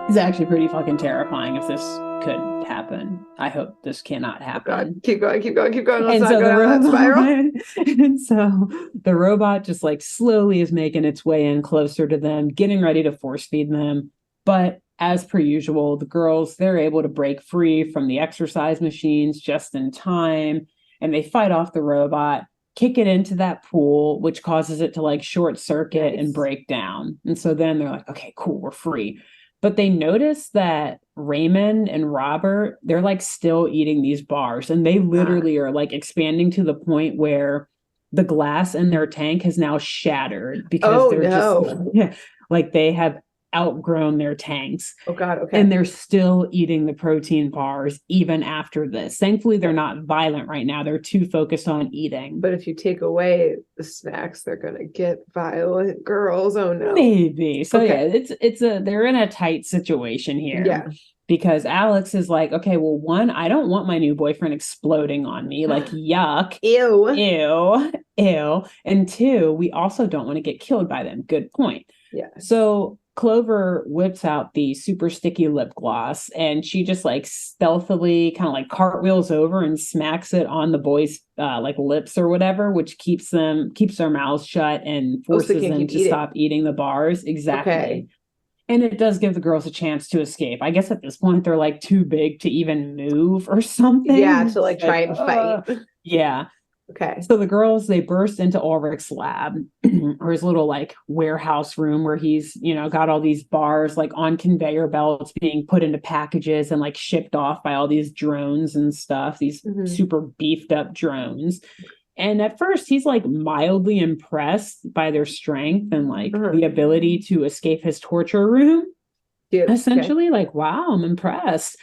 It's actually pretty fucking terrifying if this could happen. I hope this cannot happen. Oh God. Keep going, keep going, keep going. Let's And not so go down that spiral. And so the robot just like slowly is making its way in closer to them, getting ready to force feed them. But as per usual, the girls, they're able to break free from the exercise machines just in time. And they fight off the robot, kick it into that pool, which causes it to like short circuit and break down. And so then they're like, okay, cool, we're free. But they notice that Raymond and Robert, they're like still eating these bars, and they literally are like expanding to the point where the glass in their tank has now shattered because just like they have outgrown their tanks. Oh God, okay. And they're still eating the protein bars even after this. Thankfully, they're not violent right now. They're too focused on eating. But if you take away the snacks, they're gonna get violent girls. Oh no. Maybe. So yeah, they're in a tight situation here. Yeah. Because Alex is like, okay, well, one, I don't want my new boyfriend exploding on me. Like, yuck. Ew. Ew. Ew. And two, we also don't want to get killed by them. Good point. Yeah. So Clover whips out the super sticky lip gloss, and she just like stealthily kind of like cartwheels over and smacks it on the boys' like lips or whatever, which keeps their mouths shut and forces them to stop eating the bars. Exactly. Okay. And it does give the girls a chance to escape. I guess at this point they're like too big to even move or something. Yeah, to like try and fight. Yeah. Okay. So the girls, they burst into Ulrich's lab or his little like warehouse room where he's, got all these bars like on conveyor belts being put into packages and like shipped off by all these drones and stuff, these super beefed up drones. And at first he's like mildly impressed by their strength and like the ability to escape his torture room. Essentially, like, wow, I'm impressed.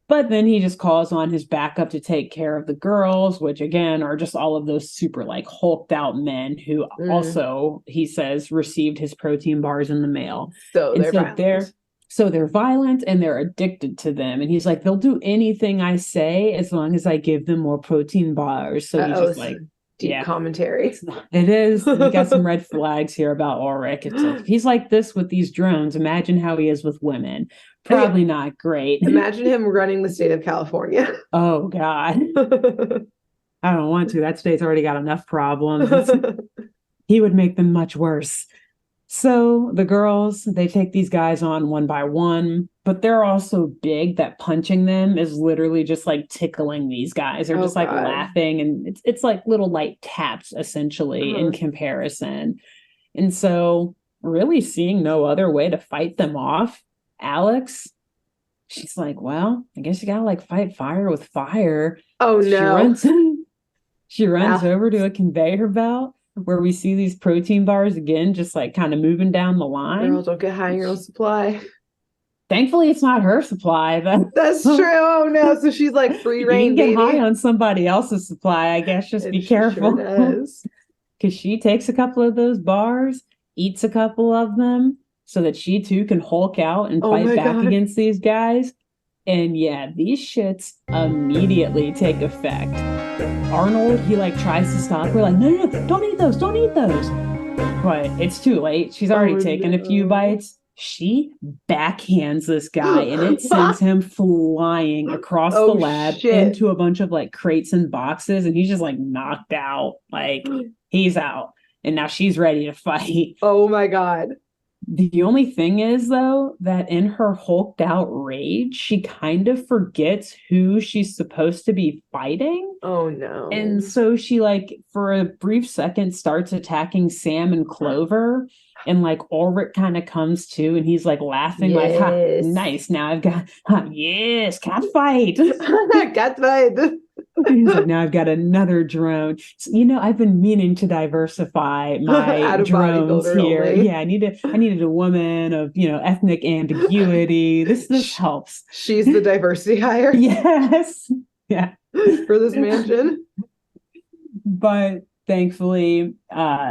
But then he just calls on his backup to take care of the girls, which again are just all of those super like hulked out men who also, he says, received his protein bars in the mail. So they're violent and they're addicted to them. And he's like, they'll do anything I say as long as I give them more protein bars. So he's just like, deep commentary. It is. We got some red flags here about Ulrich. It's like, if he's like this with these drones, imagine how he is with women. Probably not great. Imagine him running the state of California. Oh, God. I don't want to. That state's already got enough problems. He would make them much worse. So the girls, they take these guys on one by one, but they're all so big that punching them is literally just like tickling these guys. They're just like laughing, and it's like little light taps essentially in comparison. And so really seeing no other way to fight them off, Alex, she's like, well, I guess you gotta like fight fire with fire. Oh She no. runs she runs Alex. over to a conveyor belt where we see these protein bars again, just like kind of moving down the line. Girl, don't get high on your own supply. Thankfully, it's not her supply. That's true. Oh no. So she's like free You reign, can get baby. high on somebody else's supply, I guess. Just And be she careful. sure does. Because she takes a couple of those bars, eats a couple of them, so that she too can Hulk out and Oh fight my back God. against these guys. And yeah, these shits immediately take effect. Arnold, he like tries to stop her, like, no, don't eat those, don't eat those. But it's too late. She's already taken a few bites. She backhands this guy and it sends him flying across the lab into a bunch of like crates and boxes. And he's just like knocked out. Like he's out. And now she's ready to fight. Oh my God. The only thing is, though, that in her hulked out rage, she kind of forgets who she's supposed to be fighting. Oh no. And so she, like, for a brief second, starts attacking Sam and Clover. And, like, Ulrich kind of comes to, and he's, like, laughing, like, ha, nice. Now I've got, yes, cat fight. Cat fight. He's like, now I've got another drone. So, I've been meaning to diversify my drones here. Only. Yeah, I needed a woman of, ethnic ambiguity. This helps. She's the diversity hire. Yes. Yeah. For this mansion. But thankfully,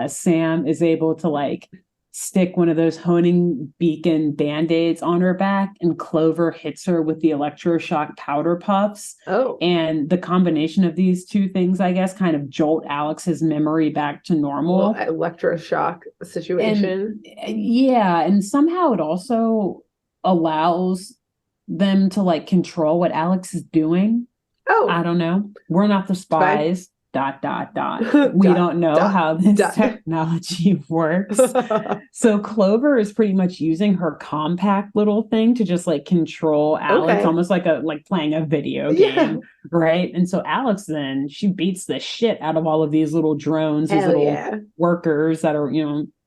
Sam is able to like stick one of those honing beacon band-aids on her back, and Clover hits her with the electroshock powder puffs. Oh. And the combination of these two things, I guess, kind of jolt Alex's memory back to normal. Electroshock situation. And somehow it also allows them to like control what Alex is doing. Oh. I don't know. We're not the spies. ... We don't know how this technology works. So Clover is pretty much using her compact little thing to just like control Alex, almost like playing a video game, right? And so Alex then she beats the shit out of all of these little drones, these little workers that are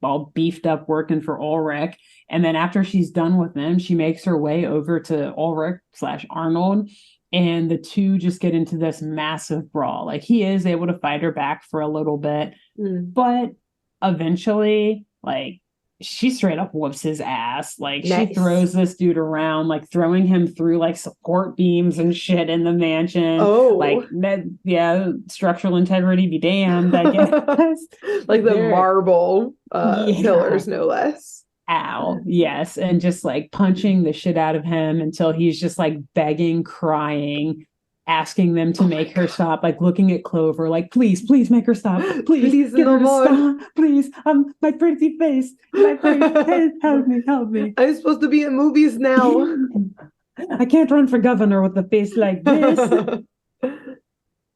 all beefed up working for Ulrich. And then after she's done with them, she makes her way over to Ulrich/Arnold. And the two just get into this massive brawl. Like he is able to fight her back for a little bit, but eventually, like she straight up whoops his ass. Like she throws this dude around, like throwing him through like support beams and shit in the mansion. Oh, like structural integrity be damned, I guess. Like the marble pillars, no less. Ow. Yes. And just like punching the shit out of him until he's just like begging, crying, asking them to make her stop, like looking at Clover, like, please make her stop. Please get her to stop. Please. My pretty face. My pretty face. Help me. I'm supposed to be in movies now. I can't run for governor with a face like this.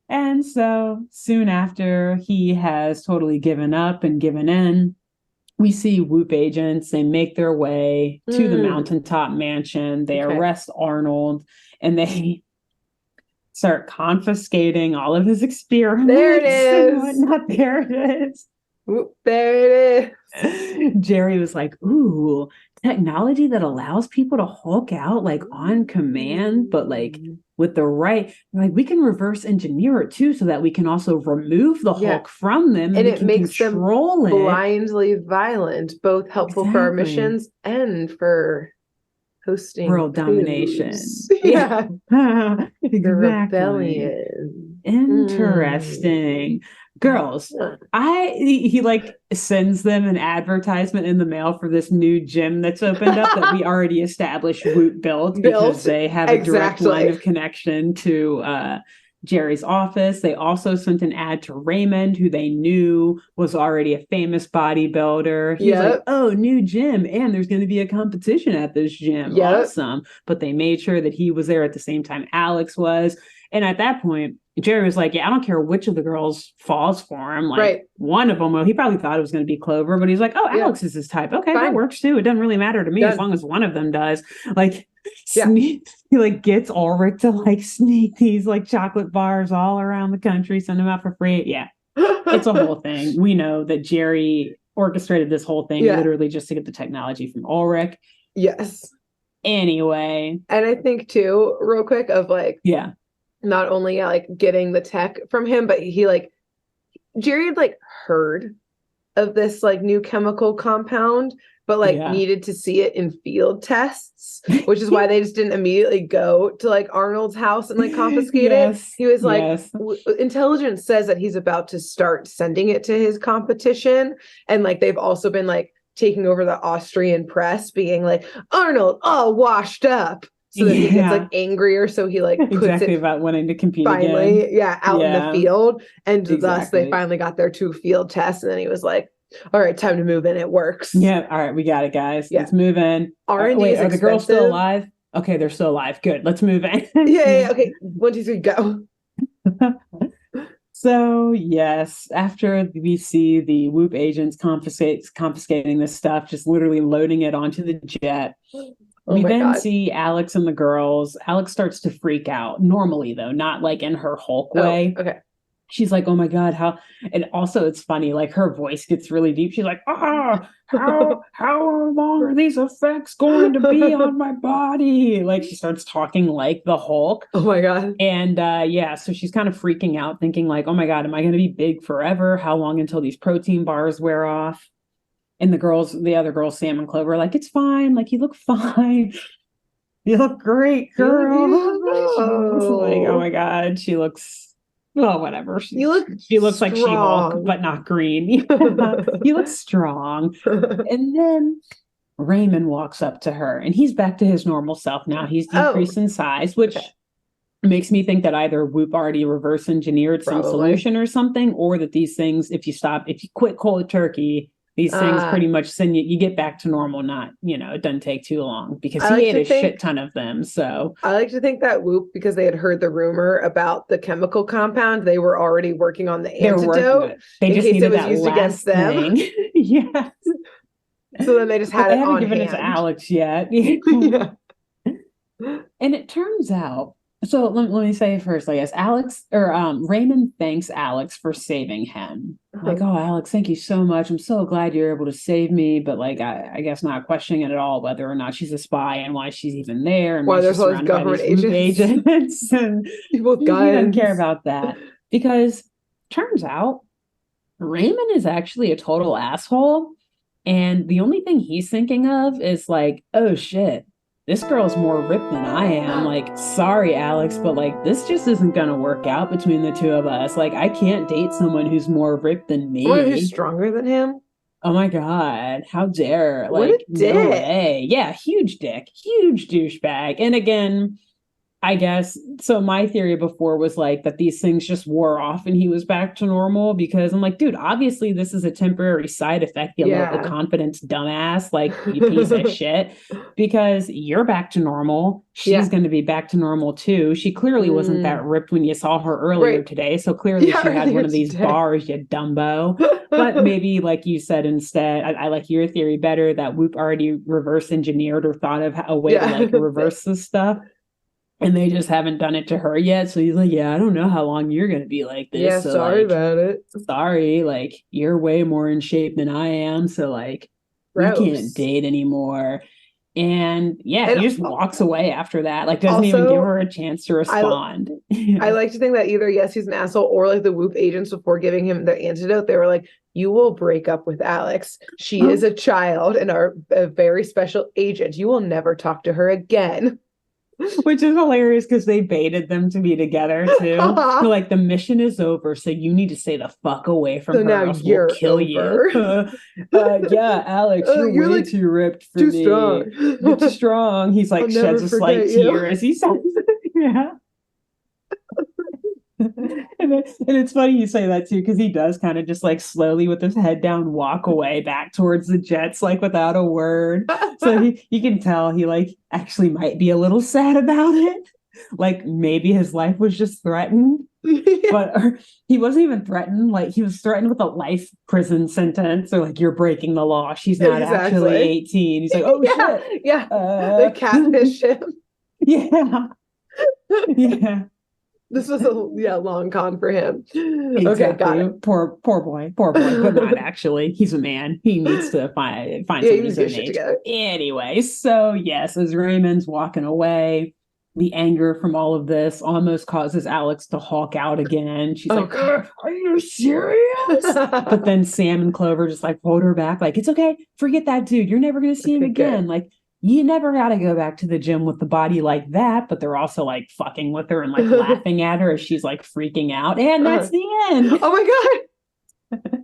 And so soon after he has totally given up and given in, we see Whoop agents. They make their way to the mountaintop mansion. They arrest Arnold and they start confiscating all of his experiments. There it is. There it is. Whoop, there it is. Jerry was like, ooh, technology that allows people to Hulk out like on command, but like with the right, like we can reverse engineer it too, so that we can also remove the Hulk from them and it makes them blindly violent, both helpful for our missions and for hosting world domination. Yeah. Exactly. The rebellion. Interesting. Girls, he like sends them an advertisement in the mail for this new gym that's opened up that we already established Woot built because they have a direct line of connection to Jerry's office. They also sent an ad to Raymond, who they knew was already a famous bodybuilder. He's like, oh, new gym, and there's going to be a competition at this gym. Awesome. But they made sure that he was there at the same time Alex was. And at that point, Jerry was like, yeah, I don't care which of the girls falls for him. Like one of them, well, he probably thought it was going to be Clover, but he's like, oh, Alex is his type. Okay, that works too. It doesn't really matter to me as long as one of them does. Like, he like gets Ulrich to like sneak these like chocolate bars all around the country, send them out for free. Yeah, it's a whole thing. We know that Jerry orchestrated this whole thing literally just to get the technology from Ulrich. Yes. Anyway. And I think too, real quick, of like, Yeah. not only like getting the tech from him, but he like Jerry had like heard of this like new chemical compound, but like Yeah. needed to see it in field tests, which is why they just didn't immediately go to like Arnold's house and like confiscate it. He was like, intelligence says that he's about to start sending it to his competition. And like they've also been like taking over the Austrian press, being like, Arnold all washed up. So that he gets like angrier, so he like puts exactly it about wanting to compete finally, again. out in the field, and thus they Exactly. finally got their 2 field tests, and then he was like, "All right, time to move in. It works." Yeah. All right, we got it, guys. Yeah. Let's move in. R&D Wait, is are the girls still expensive. alive? Okay, they're still alive. Good. Let's move in. Yeah. Okay. 1, 2, 3, go. So yes, after we see the Whoop agents confiscating this stuff, just literally loading it onto the jet, we then see Alex and the girls. Alex starts to freak out. Normally, though, not like in her Hulk way. Okay. She's like, oh my God, how? And also, it's funny, like her voice gets really deep. She's like, how long are these effects going to be on my body? Like she starts talking like the Hulk. Oh my God. And so she's kind of freaking out, thinking like, oh my God, am I going to be big forever? How long until these protein bars wear off? And the other girls, Sam and Clover, are like, it's fine. Like, you look fine. You look great, girl. Like, oh my God, she looks. Well, whatever. She looks like She-Hulk, but not green. You look strong. And then Raymond walks up to her, and he's back to his normal self now. He's decreased in size, which makes me think that either Whoop already reverse engineered some solution or something, or that these things, if you quit cold turkey, these things pretty much send you get back to normal. Not, it doesn't take too long because he ate a shit ton of them. So I like to think that Whoop, because they had heard the rumor about the chemical compound, they were already working on the antidote. They just needed that used against them. Yes. So then they just had it on hand. They haven't given it to Alex yet. Yeah. And it turns out. So let me say first, I guess Raymond thanks Alex for saving him. Like, oh, Alex, thank you so much. I'm so glad you're able to save me. But like, I guess not questioning it at all whether or not she's a spy and why she's even there and why there's all these government agents and people with guns. He doesn't care about that because turns out Raymond is actually a total asshole. And the only thing he's thinking of is like, oh shit, this girl's more ripped than I am. Like, sorry, Alex, but like, this just isn't going to work out between the two of us. Like, I can't date someone who's more ripped than me. Someone who's stronger than him? Oh my God. How dare. What like, a dick. No way. Yeah, huge dick. Huge douchebag. And again, I guess, so my theory before was like that these things just wore off and he was back to normal because I'm like, dude, obviously this is a temporary side effect, you low confidence dumbass, like you piece of shit, because you're back to normal. She's going to be back to normal too. She clearly wasn't that ripped when you saw her earlier today. So clearly she had one of these bars, you dumbo. But maybe like you said, instead, I like your theory better that Whoop already reverse engineered or thought of a way to like reverse this stuff. And they just haven't done it to her yet. So he's like, yeah, I don't know how long you're going to be like this. Yeah, so, sorry about it. Sorry, like, you're way more in shape than I am. So, like, we can't date anymore. And, he just walks away after that. Like, doesn't even give her a chance to respond. I like to think that either, yes, he's an asshole, or like the Whoop agents before giving him the antidote, they were like, you will break up with Alex. She is a child and a very special agent. You will never talk to her again. Which is hilarious because they baited them to be together too. They're like, the mission is over, so you need to stay the fuck away from her. Now else we'll kill you. Yeah, Alex, you're way like too ripped for me. Strong. You're too strong. He's like sheds a slight tear as he says, yeah. And it's funny you say that too, because he does kind of just like slowly with his head down walk away back towards the jets, like without a word. So you can tell he like actually might be a little sad about it. Like maybe his life was just threatened. But he wasn't even threatened. Like he was threatened with a life prison sentence, or like, you're breaking the law. She's not actually 18. He's like, oh shit. Yeah. They catfish him. Yeah. Yeah. This was a long con for him. Okay, got Exactly. it. Poor boy, but not actually. He's a man. He needs to find Yeah, he someone needs his to get own shit age. together. Anyway, so yes, as Raymond's walking away, the anger from all of this almost causes Alex to hulk out again. She's Oh like, God. "Are you serious?" But then Sam and Clover just like hold her back, like, it's okay, forget that dude. You're never gonna see him Okay, again. good. Like, you never got to go back to the gym with the body like that. But they're also like fucking with her and like laughing at her as she's like freaking out. And that's the end. Oh my God.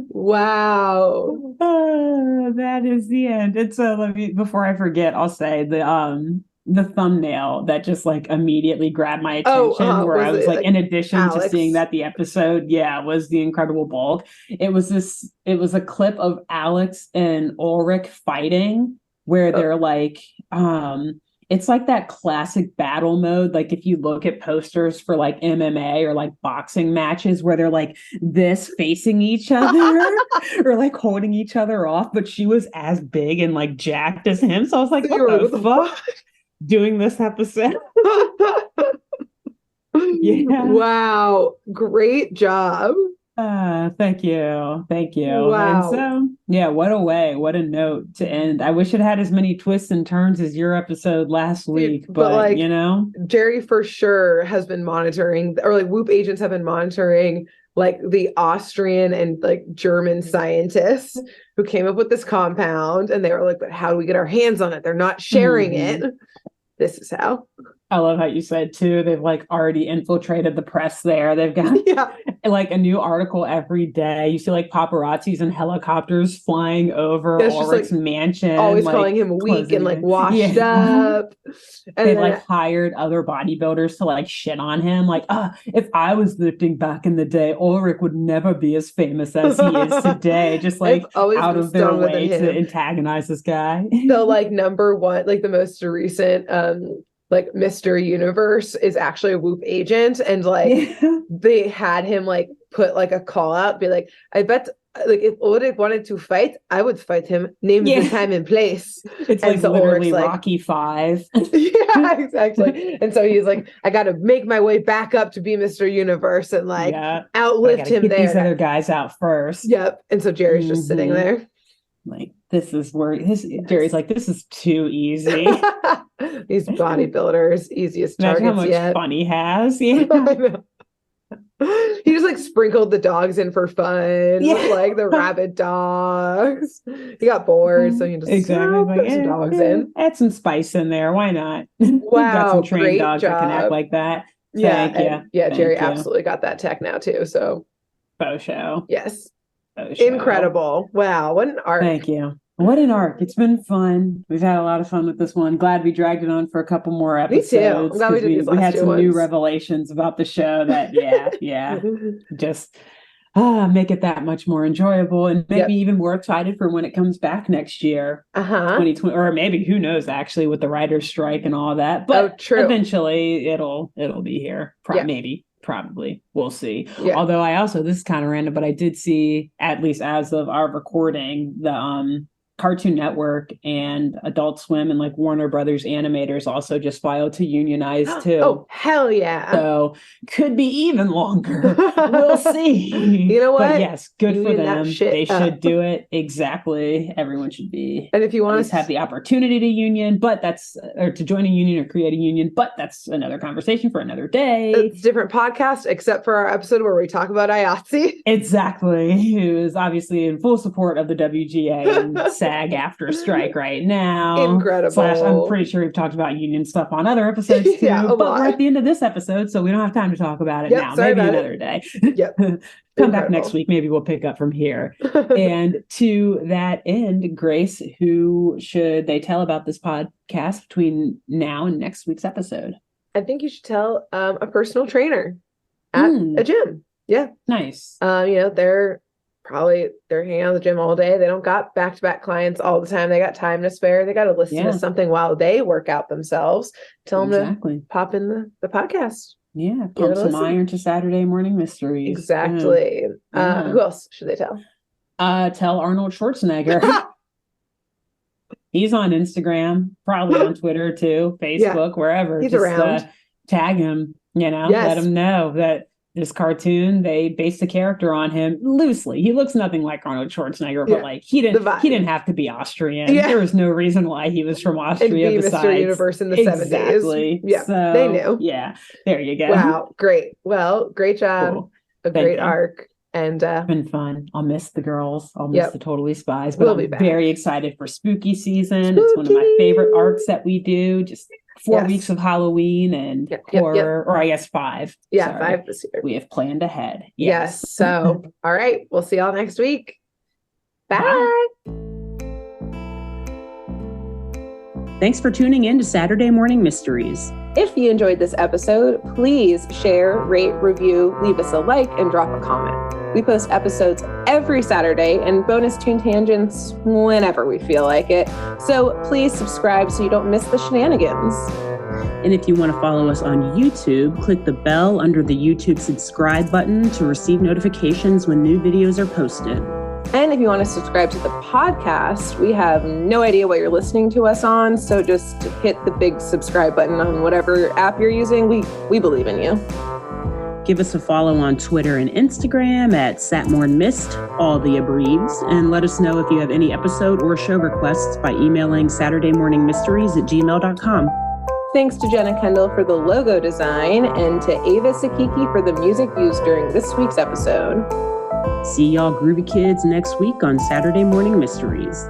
Wow. That is the end. And so let me, before I forget, I'll say the thumbnail that just like immediately grabbed my Oh, attention, where I was was it like, like in addition to seeing Alex? that the episode, yeah, was the Incredible Bulk. It was a clip of Alex and Ulrich fighting where Oh, they're like, it's like that classic battle mode. Like if you look at posters for like MMA or like boxing matches where they're like this facing each other or like holding each other off, but she was as big and like jacked as him. So I was like, so what you were like, the what fuck? Doing this episode. the fuck? Yeah. Wow. Great job. Thank you. Thank you. And Wow. so, yeah, what a way, what a note to end. I wish it had as many twists and turns as your episode last Dude, week, but but like Jerry for sure has been monitoring, or like Whoop agents have been monitoring like the Austrian and like German scientists who came up with this compound, and they were like, but how do we get our hands on it? They're not sharing it. Mhm. This is how. I love how you said too, they've like already infiltrated the press there. They've got Yeah. like a new article every day. You see like paparazzis and helicopters flying over Yeah, it's just Ulrich's like mansion, always calling like him weak and closing like in. washed Yeah. up. And They've then like hired other bodybuilders to like shit on him. Like, if I was lifting back in the day, Ulrich would never be as famous as he is today. Just I've like always out been of their stronger than way to him. antagonize this guy. The like number one, like the most recent like Mr. Universe is actually a Whoop agent, and like Yeah. they had him like put like a call out, be like, I bet like if Ulrich wanted to fight, I would fight him. Name the Yeah. time and place. It's And like so Ulrich's literally like, Rocky Five. yeah, exactly. And so he's like, I got to make my way back up to be Mr. Universe and like Yeah. But I outlift gotta him get these there. other guys out first. Yep. And so Jerry's just sitting Hmm. there. Like this is where his Jerry's Yes. like, this is too easy. These bodybuilders, easiest Imagine how targets much yet. fun he has. Yeah. I know. He just like sprinkled the dogs in for fun, Yeah. like the rabid dogs. He got bored, so he just Exactly. Like, throw some dogs in. add some spice in there. Why not? We've got Wow, some trained great dogs that can act job. like that. Yeah, Thank and you. yeah, Jerry Thank you. absolutely got that tech now too. So Faux show. yes, Faux show. incredible. Wow, what an arc. Thank you. What an arc. It's been fun. We've had a lot of fun with this one. Glad we dragged it on for a couple more Me too. I'm episodes glad we because did these we last had two some new ones. revelations about the show that, yeah, just make it that much more enjoyable and make me Yep. even more excited for when it comes back next year, Uh-huh. 2020, or maybe who knows actually with the writer's strike and all that. Oh, But true. eventually it'll be here. Yeah. Maybe. Probably. We'll see. Yeah. Although this is kind of random, but I did see, at least as of our recording, the Cartoon Network and Adult Swim and like Warner Brothers animators also just filed to unionize too. Oh, hell yeah. So could be even longer. We'll see. You know what? But yes, good for Union that them. shit They should up. do it. Exactly. Everyone should be And if you at want least to have the opportunity to union, or to join a union or create a union, but that's another conversation for another day. It's a different podcast, except for our episode where we talk about IATSE. Exactly. Who is obviously in full support of the WGA and SAG after a strike right now. Incredible. I'm pretty sure we've talked about union stuff on other episodes too. Yeah, but we're at the end of this episode, so we don't have time to talk about it now. Sorry Maybe about another day. Yep. Come back next week. Maybe we'll pick up from here. And to that end, Grace, who should they tell about this podcast between now and next week's episode? I think you should tell a personal trainer at a gym. Yeah. Nice. They're hanging out at the gym all day. They don't got back-to-back clients all the time. They got time to spare. They got to listen to something while they work out themselves. Tell them to pop in the podcast. Yeah, pump some iron to Saturday morning mysteries. Exactly. Who else should they tell? Tell Arnold Schwarzenegger. He's on Instagram, probably on Twitter too, Facebook, wherever. He's around. tag him, let Yes. him know that this cartoon, they based the character on him loosely. He looks nothing like Arnold Schwarzenegger, but like he didn't have to be Austrian. Yeah. There was no reason why he was from Austria. And be besides, Mr. Universe in the 70s. Exactly. Yeah, so, they knew. Yeah, there you go. Wow, great. Well, great job. Cool. A Thank great you. arc. And been fun. I'll miss the girls. I'll miss the Totally Spies, but We'll I'm very excited for spooky season. It's one of my favorite arcs that we do. Just 4 weeks of Halloween and horror, or I guess 5. Yeah, 5 this year. We have planned ahead. Yes. So, all right. We'll see y'all next week. Bye. Bye. Thanks for tuning in to Saturday Morning Mysteries. If you enjoyed this episode, please share, rate, review, leave us a like, and drop a comment. We post episodes every Saturday and bonus tune tangents whenever we feel like it. So please subscribe so you don't miss the shenanigans. And if you want to follow us on YouTube, click the bell under the YouTube subscribe button to receive notifications when new videos are posted. And if you want to subscribe to the podcast, we have no idea what you're listening to us on, so just hit the big subscribe button on whatever app you're using. We believe in you. Give us a follow on Twitter and Instagram at SatmornMist, all the abreves, and let us know if you have any episode or show requests by emailing SaturdayMorningMysteries@gmail.com. Thanks to Jenna Kendall for the logo design and to Ava Sakiki for the music used during this week's episode. See y'all groovy kids next week on Saturday Morning Mysteries.